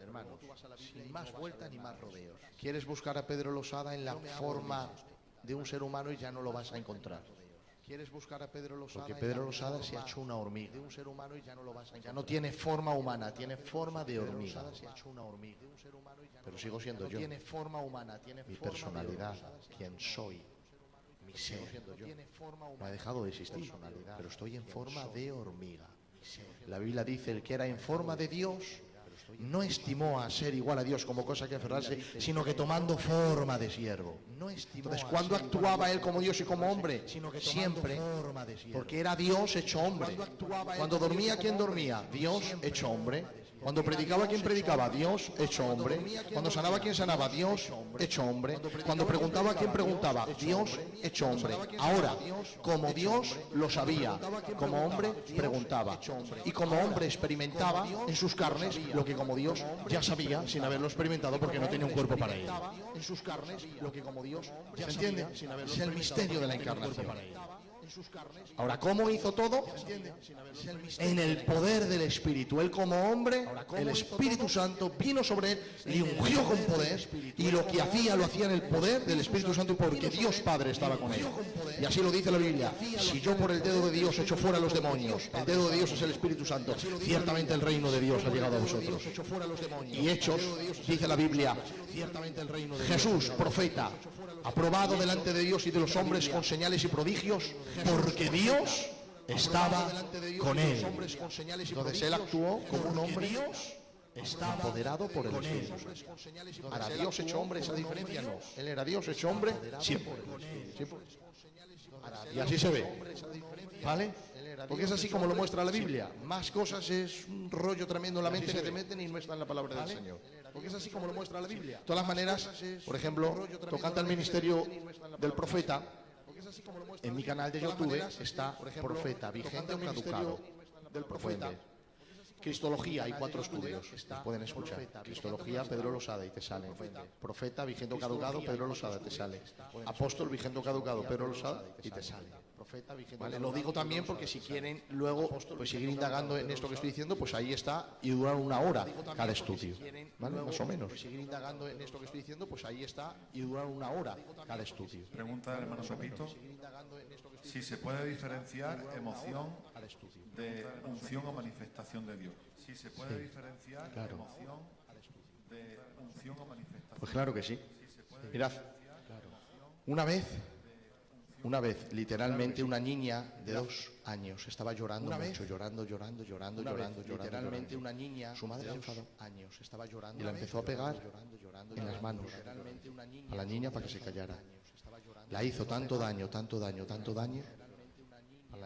hermanos, sin más vuelta ni más rodeos. ¿Quieres buscar a Pedro Losada en la forma de un ser humano y ya no lo vas a encontrar? ¿Quieres buscar a Pedro Losada? Porque Pedro Losada se ha hecho una hormiga. De un ser humano y ya no lo vas a encontrar. Ya no tiene forma humana, tiene forma de hormiga. Pero sigo siendo yo. Tiene forma humana, tiene mi personalidad, quien soy, mi ser. No ha dejado de existir, pero estoy en forma de hormiga. La Biblia dice, el que era en forma de Dios no estimó a ser igual a Dios como cosa que aferrarse, sino que tomando forma de siervo. Entonces, ¿cuándo actuaba él como Dios y como hombre? Siempre, porque era Dios hecho hombre. Cuando dormía, ¿quién dormía? Dios hecho hombre. Cuando predicaba, ¿quién predicaba? Dios hecho hombre. Cuando sanaba, ¿quién sanaba? Dios hecho hombre. Cuando preguntaba, ¿quién preguntaba? Dios hecho hombre. Ahora, como Dios lo sabía, como hombre preguntaba. Y como hombre experimentaba en sus carnes lo que como Dios ya sabía sin haberlo experimentado porque no tenía un cuerpo para ello. En sus carnes lo que como Dios ya entiende. Es el misterio de la encarnación. Ahora, ¿cómo hizo todo? En el poder del Espíritu. Él como hombre, el Espíritu Santo vino sobre él, le ungió con poder y lo que hacía, lo hacía en el poder del Espíritu Santo porque Dios Padre estaba con él. Y así lo dice la Biblia. Si yo por el dedo de Dios echo fuera a los demonios, el dedo de Dios es el Espíritu Santo, ciertamente el reino de Dios ha llegado a vosotros. Y Hechos, dice la Biblia, Jesús, profeta, aprobado delante de Dios y de los hombres con señales y prodigios, porque Dios estaba con él. Entonces él actuó como un hombre empoderado por el Espíritu Santo. Ahora, Dios hecho hombre, esa diferencia no. Él era Dios hecho hombre siempre. Y así se ve. ¿Vale? Porque es así como lo muestra la Biblia. Más cosas es un rollo tremendo en la mente que te meten y no está en la palabra del Señor. Porque es así como lo muestra la Biblia. De todas maneras, por ejemplo, tocante al ministerio del profeta, en mi canal de YouTube está Profeta, Vigente o Caducado. Del profeta. Cristología, hay 4 estudios, los pueden escuchar. Cristología, Pedro Losada y te sale. Profeta, Vigente o Caducado, Pedro Losada, te sale. Apóstol, Vigente o Caducado, Pedro Losada y te sale. Vale, lo digo también porque si quieren luego pues seguir indagando en esto que estoy diciendo, pues ahí está y duran 1 hora cada estudio, ¿vale? Más o menos. Seguir indagando en esto que estoy diciendo, pues ahí está y duran 1 hora cada estudio. Pregunta del hermano Pepito. Si se puede diferenciar emoción de unción o manifestación de Dios. Si se puede diferenciar emoción de unción o manifestación. Pues claro que sí. Mirad, una vez, literalmente, una niña de 2 años estaba llorando mucho, llorando. Literalmente, una niña, su madre se enfadó y la empezó a pegar en las manos a la niña para que se callara. La hizo tanto daño,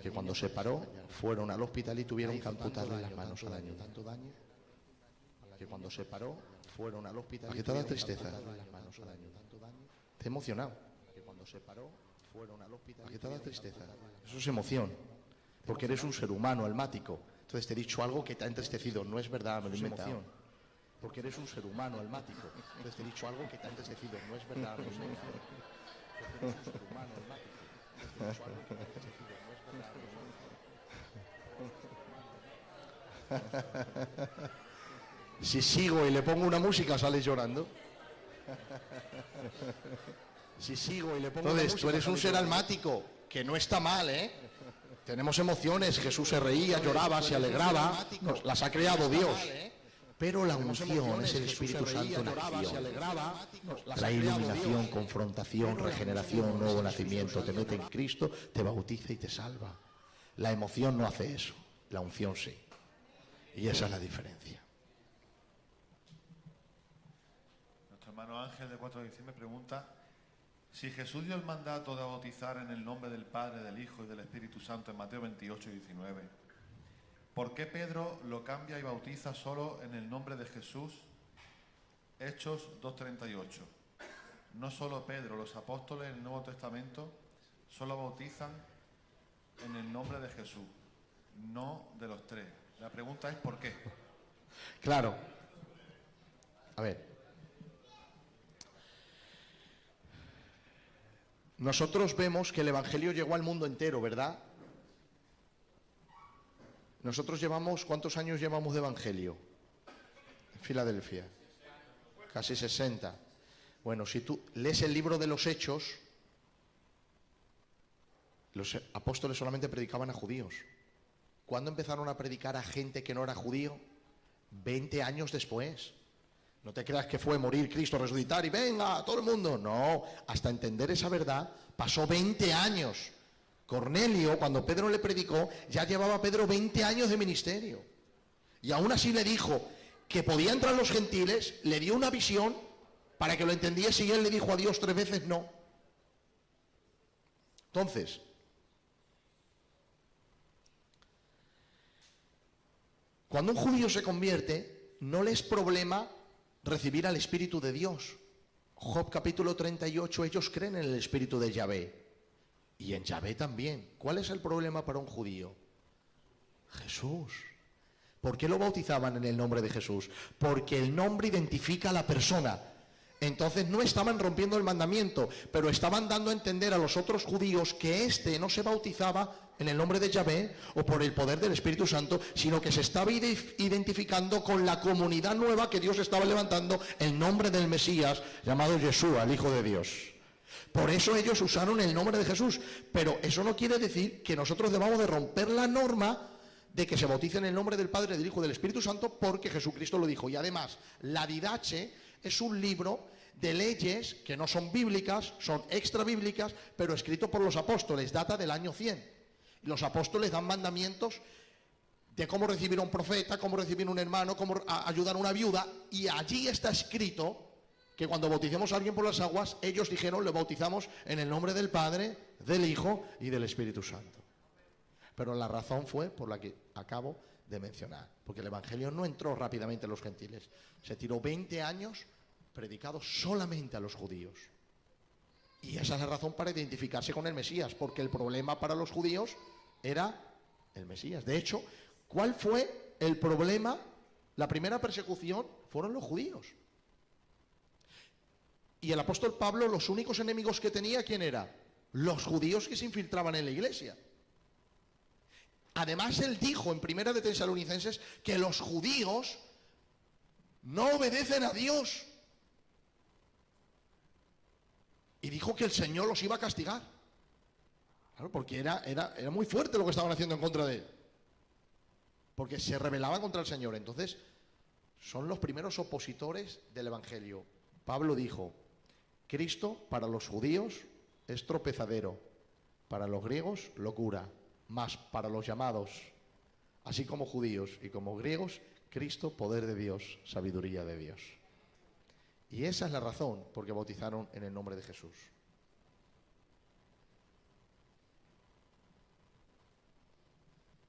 que cuando se paró, fueron al hospital y tuvieron que amputarle las manos a la niña. Que cuando se paró, fueron al hospital. ¿A qué te da tristeza? Te he emocionado. ¿A qué te da tristeza? Eso es emoción, porque eres un ser humano almático. Entonces te he dicho algo que te ha entristecido, no es verdad, me lo he inventado. Porque eres un ser humano almático. Entonces te he dicho algo que te ha entristecido, no es verdad, me lo he inventado. Porque eres un ser humano almático. Si sigo y le pongo una música, sales llorando. Si sigo y le pongo Entonces, tú eres un ser almático, que no está mal, ¿eh? Tenemos emociones, Jesús se reía, lloraba, se alegraba, las ha creado Dios. Pero la unción es el Espíritu Santo en acción. Trae iluminación, confrontación, regeneración, nuevo nacimiento, te mete en Cristo, te bautiza y te salva. La emoción no hace eso, la unción sí. Y esa es la diferencia. Nuestro hermano Ángel de 4 de diciembre pregunta: si Jesús dio el mandato de bautizar en el nombre del Padre, del Hijo y del Espíritu Santo en Mateo 28 y 19, ¿por qué Pedro lo cambia y bautiza solo en el nombre de Jesús? Hechos 2:38. No solo Pedro, los apóstoles en el Nuevo Testamento solo bautizan en el nombre de Jesús, no de los tres. La pregunta es ¿por qué? Claro. A ver. Nosotros vemos que el Evangelio llegó al mundo entero, ¿verdad? Nosotros llevamos, ¿cuántos años llevamos de Evangelio? En Filadelfia. Casi 60. Bueno, si tú lees el libro de los Hechos, los apóstoles solamente predicaban a judíos. ¿Cuándo empezaron a predicar a gente que no era judío? 20 años después. No te creas que fue morir Cristo, resucitar y venga, todo el mundo. No, hasta entender esa verdad pasó 20 años. Cornelio, cuando Pedro le predicó, ya llevaba Pedro 20 años de ministerio. Y aún así le dijo que podía entrar los gentiles, le dio una visión para que lo entendiese y él le dijo a Dios 3 veces no. Entonces, cuando un judío se convierte, no le es problema recibir al Espíritu de Dios. Job capítulo 38, ellos creen en el Espíritu de Yahvé. Y en Yahvé también. ¿Cuál es el problema para un judío? Jesús. ¿Por qué lo bautizaban en el nombre de Jesús? Porque el nombre identifica a la persona. Entonces no estaban rompiendo el mandamiento, pero estaban dando a entender a los otros judíos que éste no se bautizaba en el nombre de Yahvé o por el poder del Espíritu Santo, sino que se estaba identificando con la comunidad nueva que Dios estaba levantando en nombre del Mesías, llamado Yeshua, el Hijo de Dios. Por eso ellos usaron el nombre de Jesús, pero eso no quiere decir que nosotros debamos de romper la norma de que se bautice en el nombre del Padre, del Hijo y del Espíritu Santo, porque Jesucristo lo dijo. Y además, la Didache es un libro de leyes que no son bíblicas, son extra bíblicas, pero escrito por los apóstoles, data del año 100. Y los apóstoles dan mandamientos de cómo recibir a un profeta, cómo recibir a un hermano, cómo ayudar a una viuda, y allí está escrito que cuando bauticemos a alguien por las aguas, ellos dijeron, le bautizamos en el nombre del Padre, del Hijo y del Espíritu Santo. Pero la razón fue por la que acabo de mencionar, porque el Evangelio no entró rápidamente a los gentiles, se tiró 20 años predicado solamente a los judíos. Y esa es la razón para identificarse con el Mesías, porque el problema para los judíos era el Mesías. De hecho, ¿cuál fue el problema? La primera persecución fueron los judíos. Y el apóstol Pablo, los únicos enemigos que tenía, ¿quién era? Los judíos que se infiltraban en la iglesia. Además, él dijo en Primera de Tesalonicenses que los judíos no obedecen a Dios. Y dijo que el Señor los iba a castigar. Claro, porque era muy fuerte lo que estaban haciendo en contra de él. Porque se rebelaban contra el Señor. Entonces, son los primeros opositores del Evangelio. Pablo dijo, Cristo para los judíos es tropezadero, para los griegos locura, mas para los llamados, así como judíos y como griegos, Cristo poder de Dios, sabiduría de Dios. Y esa es la razón por qué bautizaron en el nombre de Jesús.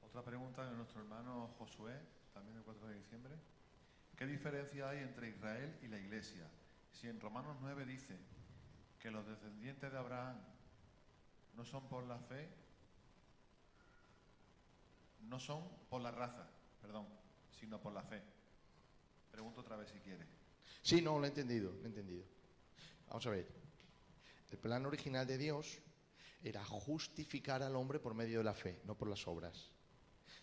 Otra pregunta de nuestro hermano Josué, también el 4 de diciembre. ¿Qué diferencia hay entre Israel y la Iglesia? Si en Romanos 9 dice que los descendientes de Abraham no son por la fe, no son por la raza, perdón, sino por la fe. Pregunto otra vez si quiere. Sí, no, lo he entendido. Vamos a ver. El plan original de Dios era justificar al hombre por medio de la fe, no por las obras.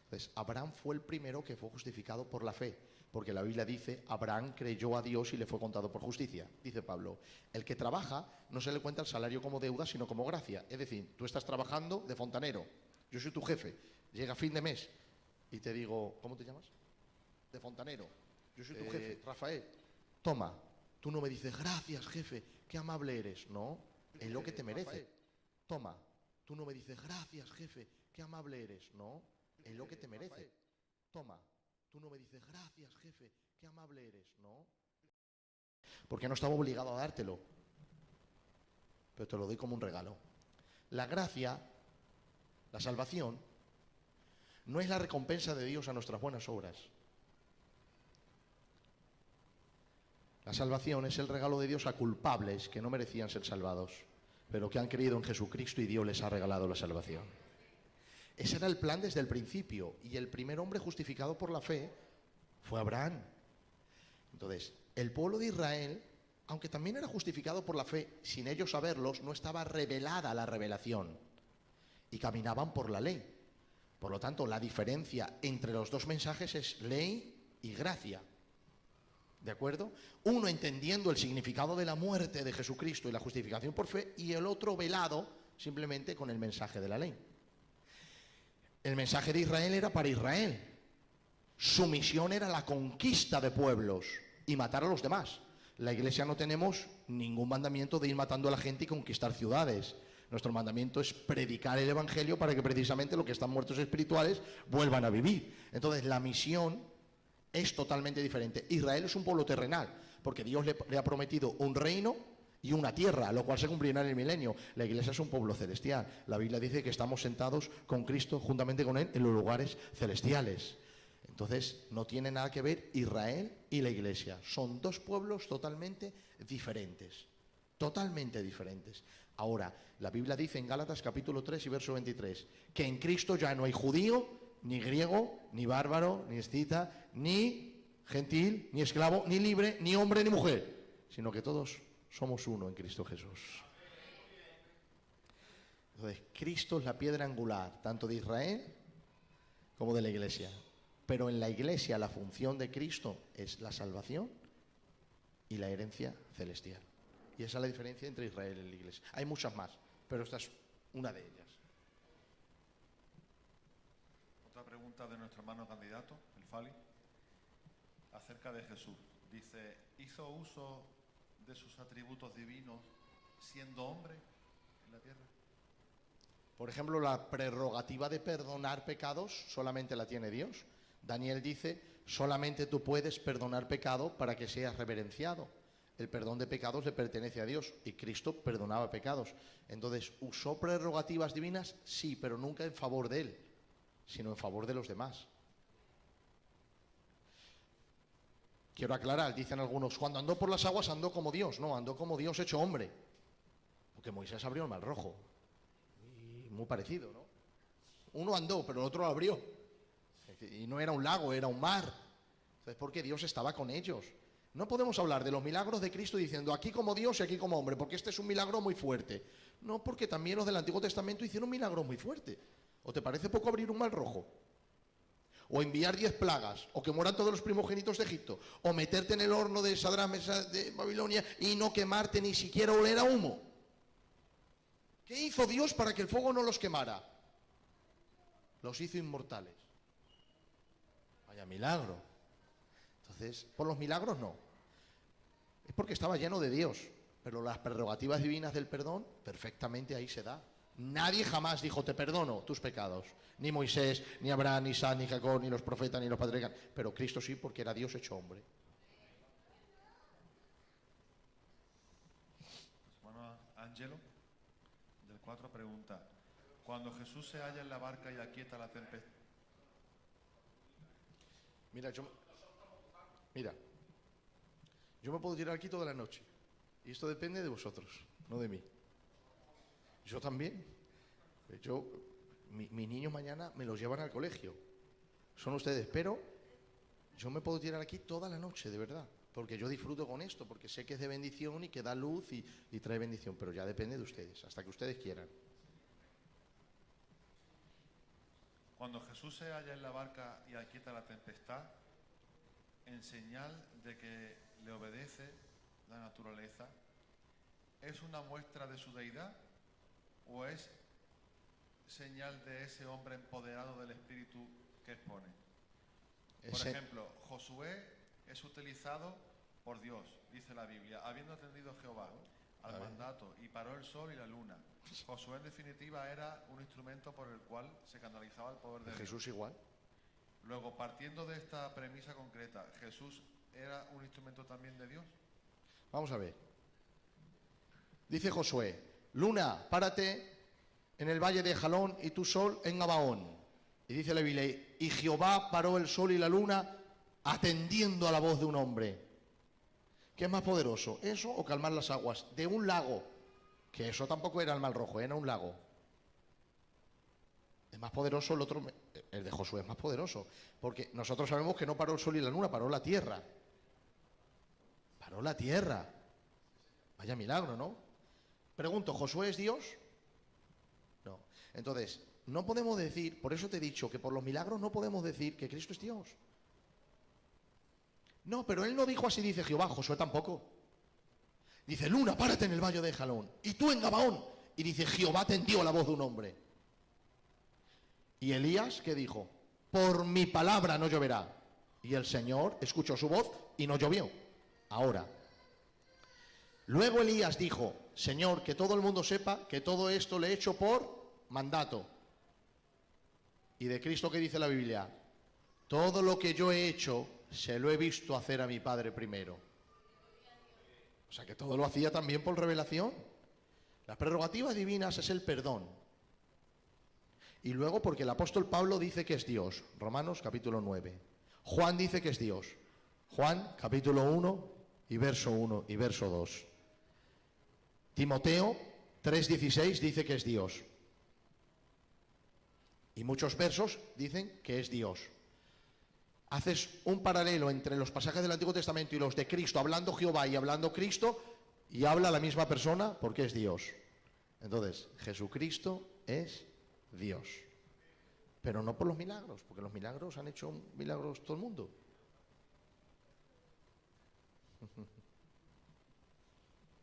Entonces, Abraham fue el primero que fue justificado por la fe, porque la Biblia dice, Abraham creyó a Dios y le fue contado por justicia. Dice Pablo, el que trabaja no se le cuenta el salario como deuda, sino como gracia. Es decir, tú estás trabajando de fontanero, yo soy tu jefe, llega fin de mes y te digo, ¿cómo te llamas? De fontanero, yo soy tu jefe, Rafael, toma, tú no me dices, gracias jefe, qué amable eres, no, es lo que te merece. Toma, tú no me dices, gracias jefe, qué amable eres, no, es lo que te merece. Toma, tú no me dices, gracias jefe, qué amable eres, no. Porque no estaba obligado a dártelo, pero te lo doy como un regalo. La gracia, la salvación, no es la recompensa de Dios a nuestras buenas obras. La salvación es el regalo de Dios a culpables que no merecían ser salvados, pero que han creído en Jesucristo y Dios les ha regalado la salvación. Ese era el plan desde el principio, y el primer hombre justificado por la fe fue Abraham. Entonces, el pueblo de Israel, aunque también era justificado por la fe, sin ellos saberlos, no estaba revelada la revelación, y caminaban por la ley. Por lo tanto, la diferencia entre los dos mensajes es ley y gracia. ¿De acuerdo? Uno entendiendo el significado de la muerte de Jesucristo y la justificación por fe, y el otro velado simplemente con el mensaje de la ley. El mensaje de Israel era para Israel. Su misión era la conquista de pueblos y matar a los demás. La Iglesia no tenemos ningún mandamiento de ir matando a la gente y conquistar ciudades. Nuestro mandamiento es predicar el Evangelio para que precisamente los que están muertos espirituales vuelvan a vivir. Entonces la misión es totalmente diferente. Israel es un pueblo terrenal, porque Dios le ha prometido un reino y una tierra, lo cual se cumplirá en el milenio. La Iglesia es un pueblo celestial. La Biblia dice que estamos sentados con Cristo, juntamente con Él, en los lugares celestiales. Entonces, no tiene nada que ver Israel y la Iglesia. Son dos pueblos totalmente diferentes. Totalmente diferentes. Ahora, la Biblia dice en Gálatas capítulo 3 y verso 23, que en Cristo ya no hay judío, ni griego, ni bárbaro, ni escita, ni gentil, ni esclavo, ni libre, ni hombre, ni mujer, sino que todos somos uno en Cristo Jesús. Entonces, Cristo es la piedra angular, tanto de Israel como de la Iglesia. Pero en la Iglesia la función de Cristo es la salvación y la herencia celestial. Y esa es la diferencia entre Israel y la Iglesia. Hay muchas más, pero esta es una de ellas. Otra pregunta de nuestro hermano candidato, el Fali, acerca de Jesús. Dice, ¿hizo uso de sus atributos divinos siendo hombre en la tierra? Por ejemplo, la prerrogativa de perdonar pecados solamente la tiene Dios. Daniel dice, solamente tú puedes perdonar pecado para que seas reverenciado. El perdón de pecados le pertenece a Dios y Cristo perdonaba pecados. Entonces, ¿usó prerrogativas divinas? Sí, pero nunca en favor de Él, sino en favor de los demás. Quiero aclarar, dicen algunos, cuando andó por las aguas andó como Dios. No, andó como Dios hecho hombre. Porque Moisés abrió el mar rojo. Y muy parecido, ¿no? Uno andó, pero el otro lo abrió. Y no era un lago, era un mar. Entonces, porque Dios estaba con ellos. No podemos hablar de los milagros de Cristo diciendo aquí como Dios y aquí como hombre, porque este es un milagro muy fuerte. No, porque también los del Antiguo Testamento hicieron milagros muy fuertes. ¿O te parece poco abrir un mar rojo? O enviar 10 plagas, o que mueran todos los primogénitos de Egipto, o meterte en el horno de Sadrach, Mesach de Babilonia y no quemarte ni siquiera oler a humo. ¿Qué hizo Dios para que el fuego no los quemara? Los hizo inmortales. Vaya milagro. Entonces, por los milagros no. Es porque estaba lleno de Dios. Pero las prerrogativas divinas del perdón, perfectamente ahí se da. Nadie jamás dijo, te perdono tus pecados. Ni Moisés, ni Abraham, ni Isaac, ni Jacob, ni los profetas, ni los patriarcas. Pero Cristo sí, porque era Dios hecho hombre. Hermano Ángelo, del 4, pregunta, cuando Jesús se halla en la barca y aquieta la tempestad. Mira, yo me puedo tirar aquí toda la noche. Y esto depende de vosotros, no de mí. Yo también. Mis niños mañana me los llevan al colegio. Son ustedes, pero yo me puedo tirar aquí toda la noche, de verdad. Porque yo disfruto con esto, porque sé que es de bendición y que da luz y trae bendición. Pero ya depende de ustedes, hasta que ustedes quieran. Cuando Jesús se halla en la barca y aquieta la tempestad, en señal de que le obedece la naturaleza, ¿es una muestra de su deidad o es señal de ese hombre empoderado del Espíritu que expone? Por ejemplo, Josué es utilizado por Dios, dice la Biblia, habiendo atendido Jehová al mandato y paró el sol y la luna. Josué en definitiva era un instrumento por el cual se canalizaba el poder de Dios. Jesús igual. Luego, partiendo de esta premisa concreta, ¿Jesús era un instrumento también de Dios? Vamos a ver. Dice Josué, luna, párate en el valle de Jalón y tu sol en Gabaón. Y dice la Biblia, y Jehová paró el sol y la luna atendiendo a la voz de un hombre. ¿Qué es más poderoso? ¿Eso o calmar las aguas de un lago? Que eso tampoco era el Mar Rojo, era un lago. Es más poderoso el otro, el de Josué es más poderoso. Porque nosotros sabemos que no paró el sol y la luna, paró la tierra. Paró la tierra. Vaya milagro, ¿no? Pregunto, ¿Josué es Dios? No. Entonces, no podemos decir, por eso te he dicho que por los milagros no podemos decir que Cristo es Dios. No, pero él no dijo así, dice Jehová, Josué tampoco. Dice, luna, párate en el valle de Jalón, y tú en Gabaón. Y dice, Jehová atendió la voz de un hombre. Y Elías, ¿qué dijo? Por mi palabra no lloverá. Y el Señor escuchó su voz y no llovió. Ahora. Luego Elías dijo, Señor, que todo el mundo sepa que todo esto le he hecho por mandato. Y de Cristo, ¿qué dice la Biblia? Todo lo que yo he hecho, se lo he visto hacer a mi Padre primero. O sea que todo lo hacía también por revelación. Las prerrogativas divinas es el perdón. Y luego porque el apóstol Pablo dice que es Dios. Romanos capítulo 9. Juan dice que es Dios. Juan capítulo 1 y verso 1 y verso 2. Timoteo 3:16 dice que es Dios. Y muchos versos dicen que es Dios. Haces un paralelo entre los pasajes del Antiguo Testamento y los de Cristo, hablando Jehová y hablando Cristo, y habla la misma persona porque es Dios. Entonces, Jesucristo es Dios. Pero no por los milagros, porque los milagros han hecho milagros todo el mundo.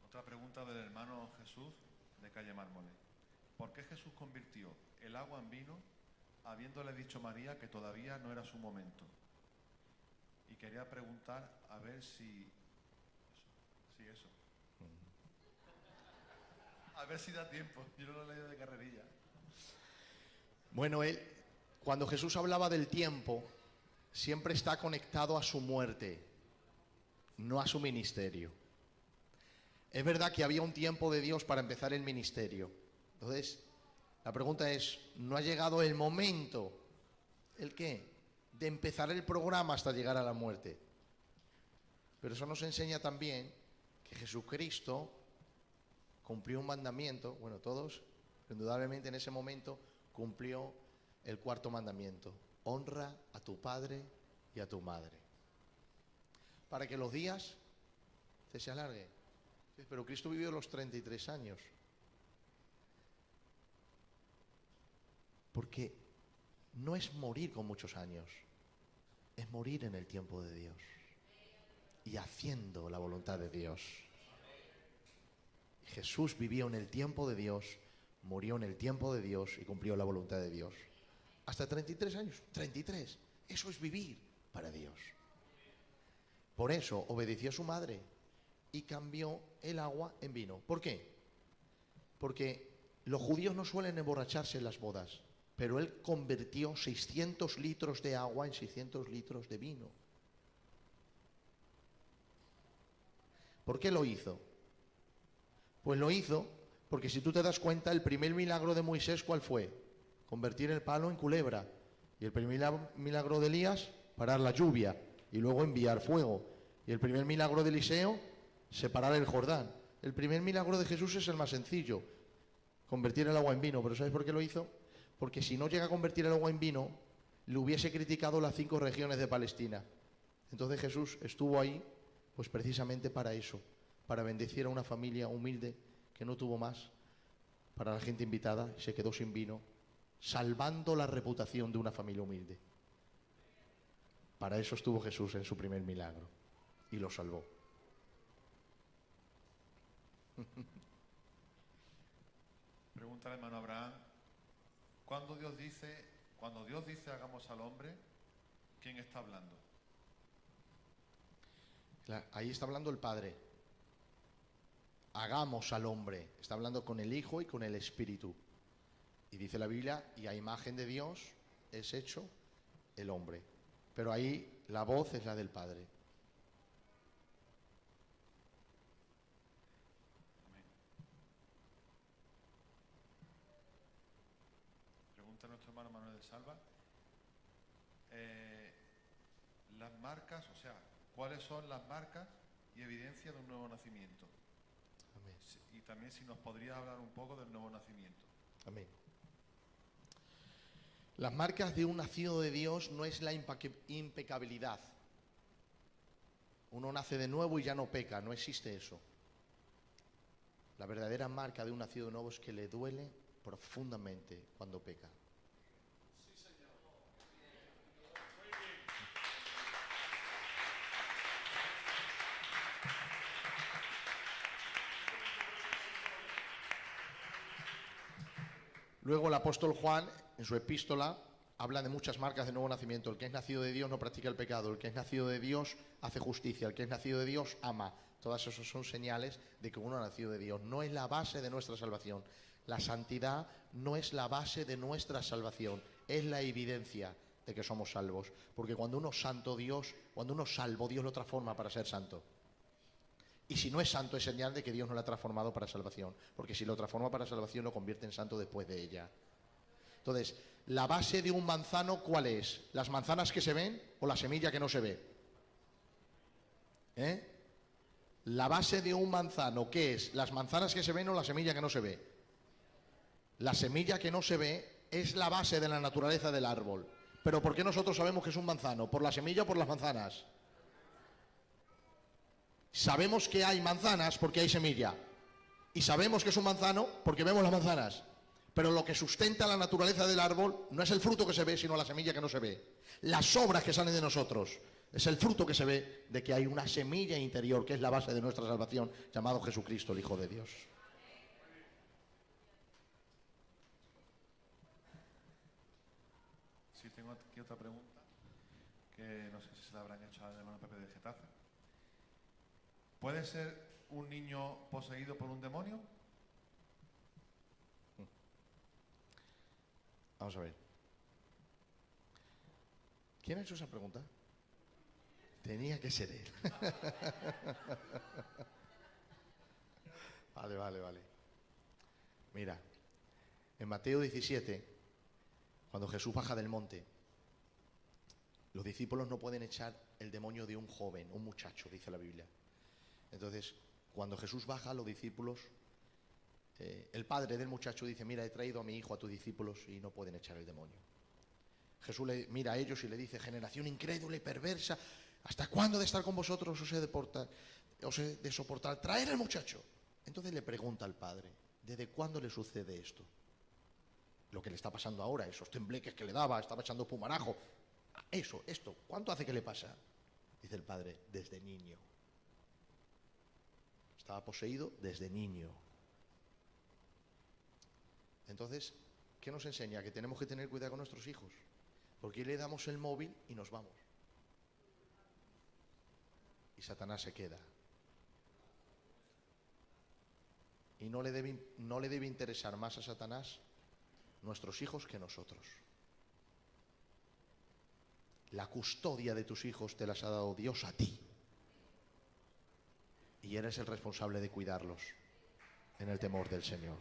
Otra pregunta del hermano Jesús de calle Mármole. ¿Por qué Jesús convirtió el agua en vino habiéndole dicho María que todavía no era su momento? Y quería preguntar a ver si eso. A ver si da tiempo. Yo no lo he leído de carrerilla. Bueno, cuando Jesús hablaba del tiempo, siempre está conectado a su muerte, no a su ministerio. Es verdad que había un tiempo de Dios para empezar el ministerio. Entonces, la pregunta es, ¿no ha llegado el momento? ¿El qué? De empezar el programa hasta llegar a la muerte. Pero eso nos enseña también que Jesucristo cumplió un mandamiento, bueno, todos, indudablemente en ese momento, cumplió el cuarto mandamiento. Honra a tu padre y a tu madre. Para que los días se alarguen. Pero Cristo vivió los 33 años. Porque no es morir con muchos años, es morir en el tiempo de Dios y haciendo la voluntad de Dios. Jesús vivió en el tiempo de Dios, murió en el tiempo de Dios y cumplió la voluntad de Dios. Hasta 33 años, 33, eso es vivir para Dios. Por eso obedeció a su madre y cambió el agua en vino. ¿Por qué? Porque los judíos no suelen emborracharse en las bodas. Pero él convirtió 600 litros de agua en 600 litros de vino. ¿Por qué lo hizo? Pues lo hizo porque si tú te das cuenta, el primer milagro de Moisés, ¿cuál fue? Convertir el palo en culebra. Y el primer milagro de Elías, parar la lluvia y luego enviar fuego. Y el primer milagro de Eliseo, separar el Jordán. El primer milagro de Jesús es el más sencillo, convertir el agua en vino. ¿Pero sabes por qué lo hizo? Porque si no llega a convertir el agua en vino, le hubiese criticado las 5 regiones de Palestina. Entonces Jesús estuvo ahí, pues precisamente para eso, para bendecir a una familia humilde que no tuvo más, para la gente invitada, se quedó sin vino, salvando la reputación de una familia humilde. Para eso estuvo Jesús en su primer milagro y lo salvó. Pregunta al hermano Abraham, cuando Dios dice hagamos al hombre, ¿quién está hablando? Ahí está hablando el Padre. Hagamos al hombre. Está hablando con el Hijo y con el Espíritu. Y dice la Biblia, y a imagen de Dios es hecho el hombre. Pero ahí la voz es la del Padre. Pregunta nuestro hermano Manuel de Salva. Las marcas, o sea, ¿cuáles son las marcas y evidencias de un nuevo nacimiento? Amén. Y también si nos podrías hablar un poco del nuevo nacimiento. Amén. Las marcas de un nacido de Dios no es la impecabilidad. Uno nace de nuevo y ya no peca, no existe eso. La verdadera marca de un nacido de nuevo es que le duele profundamente cuando peca. Luego el apóstol Juan, en su epístola, habla de muchas marcas de nuevo nacimiento. El que es nacido de Dios no practica el pecado. El que es nacido de Dios hace justicia. El que es nacido de Dios ama. Todas esas son señales de que uno ha nacido de Dios. No es la base de nuestra salvación. La santidad no es la base de nuestra salvación. Es la evidencia de que somos salvos. Porque cuando uno es santo, cuando uno es salvo, Dios lo transforma para ser santo. Y si no es santo, es señal de que Dios no lo ha transformado para salvación. Porque si lo transforma para salvación, lo convierte en santo después de ella. Entonces, la base de un manzano, ¿cuál es? ¿Las manzanas que se ven o la semilla que no se ve? La base de un manzano, ¿qué es? ¿Las manzanas que se ven o la semilla que no se ve? La semilla que no se ve es la base de la naturaleza del árbol. Pero ¿por qué nosotros sabemos que es un manzano? ¿Por la semilla o por las manzanas? Sabemos que hay manzanas porque hay semilla. Y sabemos que es un manzano porque vemos las manzanas. Pero lo que sustenta la naturaleza del árbol no es el fruto que se ve, sino la semilla que no se ve. Las obras que salen de nosotros es el fruto que se ve de que hay una semilla interior que es la base de nuestra salvación, llamado Jesucristo, el Hijo de Dios. Sí, tengo aquí otra pregunta, que no sé si se la habrán hecho al hermano Pepe de Getafe. ¿Puede ser un niño poseído por un demonio? Vamos a ver. ¿Quién ha hecho esa pregunta? Tenía que ser él. Vale. Mira, en Mateo 17, cuando Jesús baja del monte, los discípulos no pueden echar el demonio de un joven, un muchacho, dice la Biblia. Entonces, cuando Jesús baja, los discípulos, el padre del muchacho dice, mira, he traído a mi hijo a tus discípulos y no pueden echar el demonio. Jesús le mira a ellos y le dice, generación incrédula y perversa, ¿hasta cuándo de estar con vosotros os he de soportar? Traer al muchacho. Entonces le pregunta al padre, ¿desde cuándo le sucede esto? Lo que le está pasando ahora, esos tembleques que le daba, estaba echando pumarajo. Esto, ¿cuánto hace que le pasa? Dice el padre, desde niño. Estaba poseído desde niño. Entonces, ¿qué nos enseña? Que tenemos que tener cuidado con nuestros hijos. Porque le damos el móvil y nos vamos. Y Satanás se queda. Y no le debe interesar más a Satanás nuestros hijos que nosotros. La custodia de tus hijos te las ha dado Dios a ti. Y eres el responsable de cuidarlos en el temor del Señor.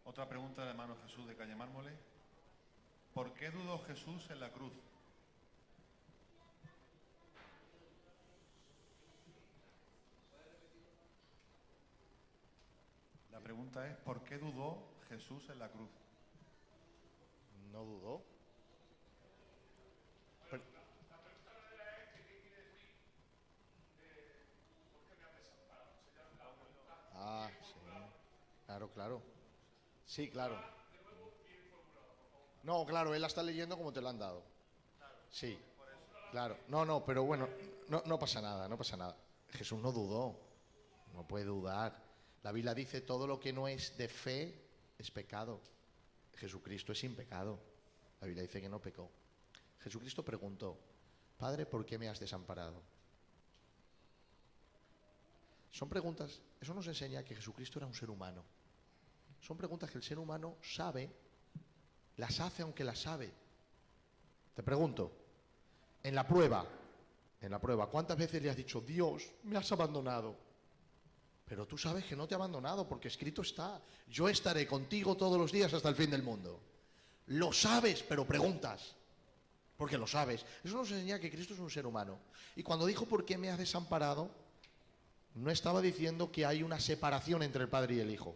Otra pregunta del hermano Jesús de Calle Mármoles. ¿Por qué dudó Jesús en la cruz? La pregunta es, ¿por qué dudó Jesús en la cruz? No dudó. Pero- Ah, sí. Claro, claro. Sí, claro. No, claro, él la está leyendo como te lo han dado. Sí, claro. No, no, pero bueno, no pasa nada, no pasa nada. Jesús no dudó, no puede dudar. La Biblia dice, todo lo que no es de fe es pecado. Jesucristo es sin pecado. La Biblia dice que no pecó. Jesucristo preguntó, Padre, ¿por qué me has desamparado? Son preguntas, eso nos enseña que Jesucristo era un ser humano. Son preguntas que el ser humano sabe, las hace aunque las sabe. Te pregunto, en la prueba, ¿cuántas veces le has dicho, Dios, me has abandonado? Pero tú sabes que no te ha abandonado porque escrito está, yo estaré contigo todos los días hasta el fin del mundo. Lo sabes, pero preguntas, porque lo sabes. Eso nos enseña que Cristo es un ser humano. Y cuando dijo, ¿por qué me has desamparado?, no estaba diciendo que hay una separación entre el Padre y el Hijo.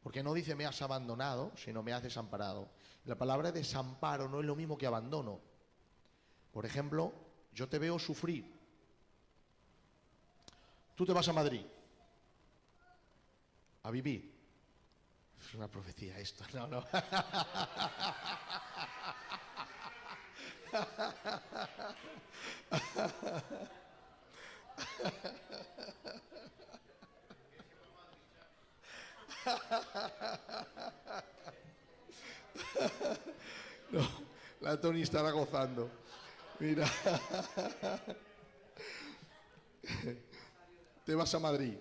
Porque no dice me has abandonado, sino me has desamparado. La palabra desamparo no es lo mismo que abandono. Por ejemplo, yo te veo sufrir. Tú te vas a Madrid a vivir. Es una profecía esto, no. No, la Tony estará gozando. Mira, te vas a Madrid.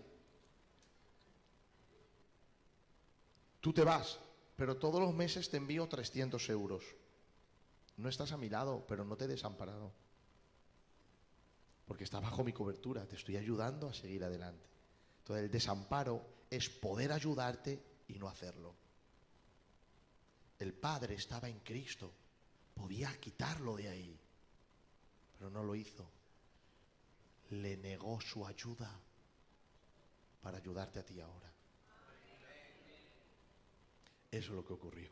Tú te vas, pero todos los meses te envío 300 euros. No estás a mi lado, pero no te he desamparado. Porque estás bajo mi cobertura, te estoy ayudando a seguir adelante. Entonces el desamparo es poder ayudarte y no hacerlo. El Padre estaba en Cristo, podía quitarlo de ahí, pero no lo hizo. Le negó su ayuda para ayudarte a ti ahora. Eso es lo que ocurrió.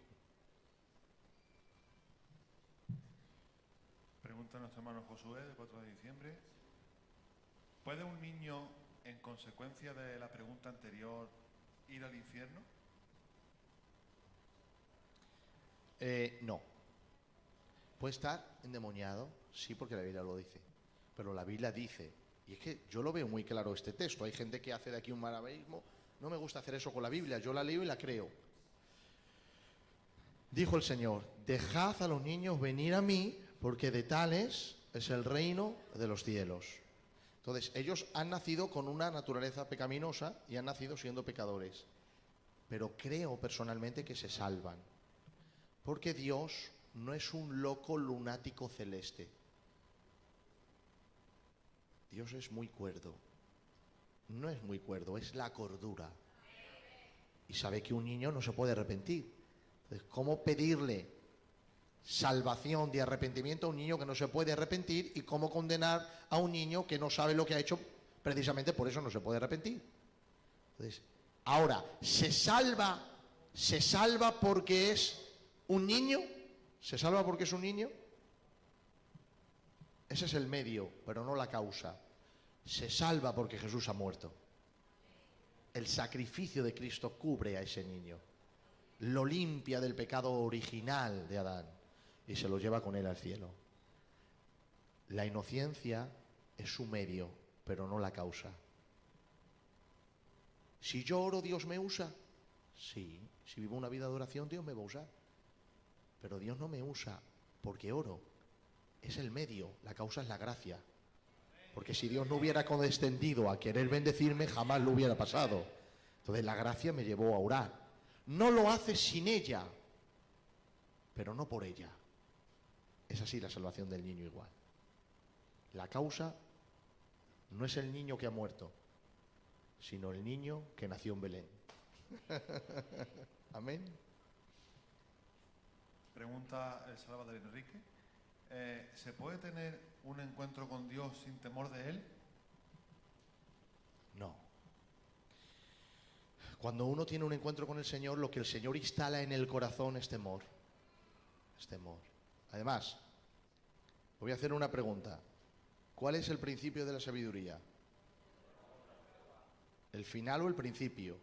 Pregunta nuestro hermano Josué, del 4 de diciembre. ¿Puede un niño, en consecuencia de la pregunta anterior, ir al infierno? No. Puede estar endemoniado, sí, porque la Biblia lo dice. Pero la Biblia dice, y es que yo lo veo muy claro este texto, hay gente que hace de aquí un malabarismo, no me gusta hacer eso con la Biblia, yo la leo y la creo. Dijo el Señor, dejad a los niños venir a mí, porque de tales es el reino de los cielos. Entonces, ellos han nacido con una naturaleza pecaminosa y han nacido siendo pecadores. Pero creo personalmente que se salvan. Porque Dios no es un loco lunático celeste. Dios es muy cuerdo. No es muy cuerdo, es la cordura. Y sabe que un niño no se puede arrepentir. Entonces, ¿cómo pedirle salvación de arrepentimiento a un niño que no se puede arrepentir? ¿Y cómo condenar a un niño que no sabe lo que ha hecho? Precisamente por eso no se puede arrepentir. Entonces, ahora, ¿se salva porque es un niño? ¿Se salva porque es un niño? Ese es el medio, pero no la causa. Se salva porque Jesús ha muerto. El sacrificio de Cristo cubre a ese niño. Lo limpia del pecado original de Adán y se lo lleva con él al cielo. La inocencia es su medio, pero no la causa. Si yo oro, ¿Dios me usa? Sí, si vivo una vida de oración, Dios me va a usar. Pero Dios no me usa porque oro. Es el medio, la causa es la gracia. Porque si Dios no hubiera condescendido a querer bendecirme, jamás lo hubiera pasado. Entonces la gracia me llevó a orar. No lo hace sin ella, pero no por ella. Es así la salvación del niño igual. La causa no es el niño que ha muerto, sino el niño que nació en Belén. Amén. Pregunta el Salvador Enrique. ¿Se puede tener un encuentro con Dios sin temor de Él? No. Cuando uno tiene un encuentro con el Señor, lo que el Señor instala en el corazón es temor. Es temor. Además, voy a hacer una pregunta. ¿Cuál es el principio de la sabiduría? ¿El final o el principio?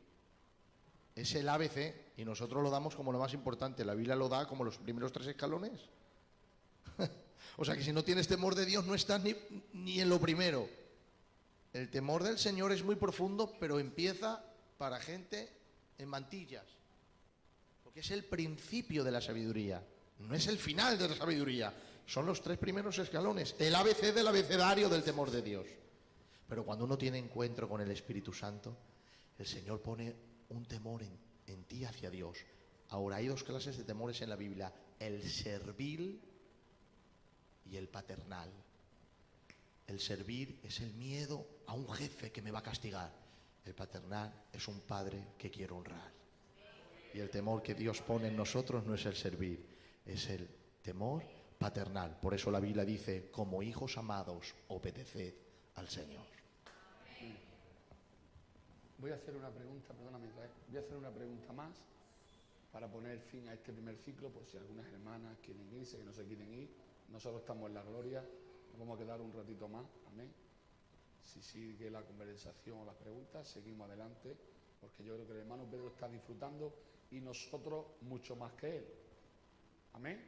Es el ABC y nosotros lo damos como lo más importante. La Biblia lo da como los primeros 3 escalones. O sea que si no tienes temor de Dios no estás ni en lo primero. El temor del Señor es muy profundo, pero empieza para gente en mantillas. Porque es el principio de la sabiduría. No es el final de la sabiduría. Son los 3 primeros escalones. El ABC del abecedario del temor de Dios. Pero cuando uno tiene encuentro con el Espíritu Santo, el Señor pone un temor en ti hacia Dios. Ahora, hay 2 clases de temores en la Biblia: el servil y el paternal. El servir es el miedo a un jefe que me va a castigar. El paternal es un padre que quiero honrar. Y el temor que Dios pone en nosotros no es el servir, es el temor paternal. Por eso la Biblia dice: como hijos amados, obedeced al Señor. Voy a hacer una pregunta, perdóname, voy a hacer una pregunta más para poner fin a este primer ciclo, por si algunas hermanas quieren irse, que no se quieren ir. Nosotros estamos en la gloria, nos vamos a quedar un ratito más, amén. Si sigue la conversación o las preguntas, seguimos adelante, porque yo creo que el hermano Pedro está disfrutando y nosotros mucho más que él. Amén.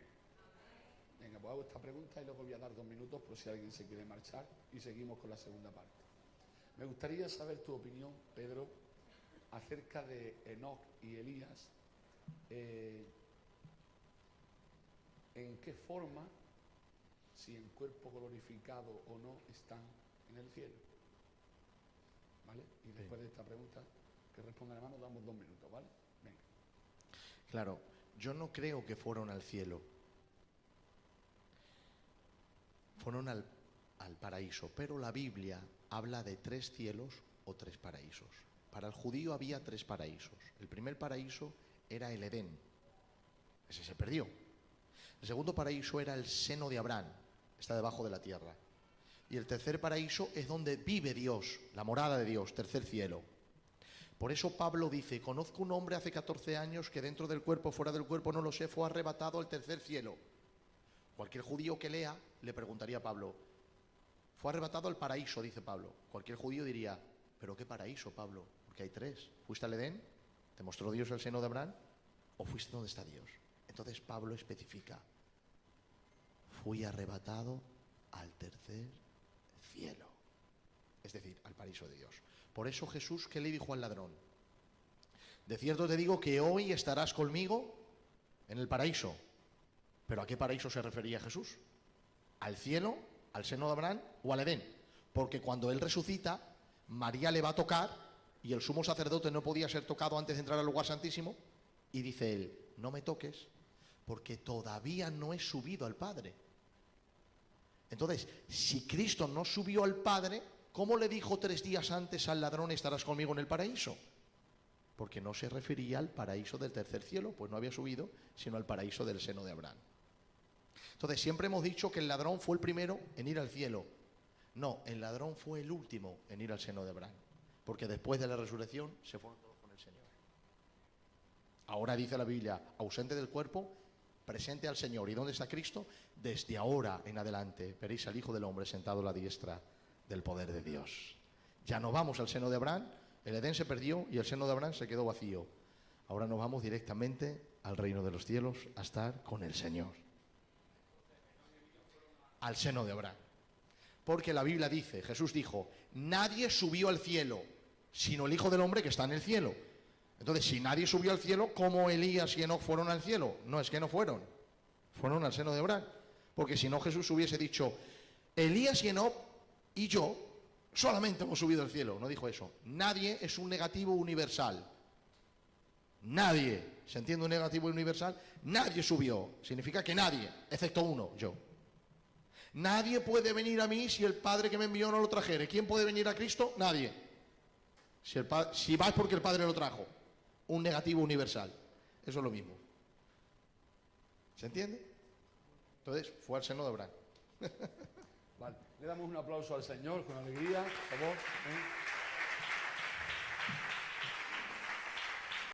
Venga, pues hago esta pregunta y luego voy a dar 2 minutos por si alguien se quiere marchar y seguimos con la segunda parte. Me gustaría saber tu opinión, Pedro, acerca de Enoc y Elías. ¿En qué forma, si en cuerpo glorificado o no, están en el cielo? ¿Vale? Y después de esta pregunta que responda el hermano, damos 2 minutos, ¿vale? Venga. Claro, yo no creo que fueron al cielo. Fueron al paraíso, pero la Biblia habla de 3 cielos o 3 paraísos. Para el judío había 3 paraísos. El primer paraíso era el Edén. Ese se perdió. El segundo paraíso era el seno de Abraham. Está debajo de la tierra. Y el tercer paraíso es donde vive Dios, la morada de Dios, tercer cielo. Por eso Pablo dice: conozco un hombre hace 14 años que dentro del cuerpo, fuera del cuerpo, no lo sé, fue arrebatado al tercer cielo. Cualquier judío que lea le preguntaría a Pablo: fue arrebatado al paraíso, dice Pablo. Cualquier judío diría: ¿pero qué paraíso, Pablo? Porque hay 3. ¿Fuiste al Edén? ¿Te mostró Dios el seno de Abraham? ¿O fuiste donde está Dios? Entonces Pablo especifica: fui arrebatado al tercer cielo. Es decir, al paraíso de Dios. Por eso Jesús, ¿qué le dijo al ladrón? De cierto te digo que hoy estarás conmigo en el paraíso. ¿Pero a qué paraíso se refería Jesús? ¿Al cielo, al seno de Abraham o al Edén? Porque cuando él resucita, María le va a tocar y el sumo sacerdote no podía ser tocado antes de entrar al lugar santísimo, y dice él: no me toques porque todavía no he subido al Padre. Entonces, si Cristo no subió al Padre, ¿cómo le dijo 3 días antes al ladrón: estarás conmigo en el paraíso? Porque no se refería al paraíso del tercer cielo, pues no había subido, sino al paraíso del seno de Abraham. Entonces, siempre hemos dicho que el ladrón fue el primero en ir al cielo. No, el ladrón fue el último en ir al seno de Abraham, porque después de la resurrección se fueron todos con el Señor. Ahora dice la Biblia: ausente del cuerpo, presente al Señor. ¿Y dónde está Cristo? Desde ahora en adelante veréis al Hijo del Hombre sentado a la diestra del poder de Dios. Ya no vamos al seno de Abraham, el Edén se perdió y el seno de Abraham se quedó vacío. Ahora nos vamos directamente al reino de los cielos a estar con el Señor. Al seno de Abraham. Porque la Biblia dice, Jesús dijo: nadie subió al cielo, sino el Hijo del Hombre que está en el cielo. Entonces, si nadie subió al cielo, ¿cómo Elías y Enoc fueron al cielo? No, es que no fueron. Fueron al seno de Abraham. Porque si no, Jesús hubiese dicho: Elías y Enoc y yo solamente hemos subido al cielo. No dijo eso. Nadie es un negativo universal. Nadie. ¿Se entiende un negativo universal? Nadie subió. Significa que nadie, excepto uno, yo. Nadie puede venir a mí si el Padre que me envió no lo trajere. ¿Quién puede venir a Cristo? Nadie. Si vas porque el Padre lo trajo. un negativo universal. Eso es lo mismo. ¿Se entiende? Entonces, fue al seno de Abraham. Vale. Le damos un aplauso al Señor con alegría, por favor.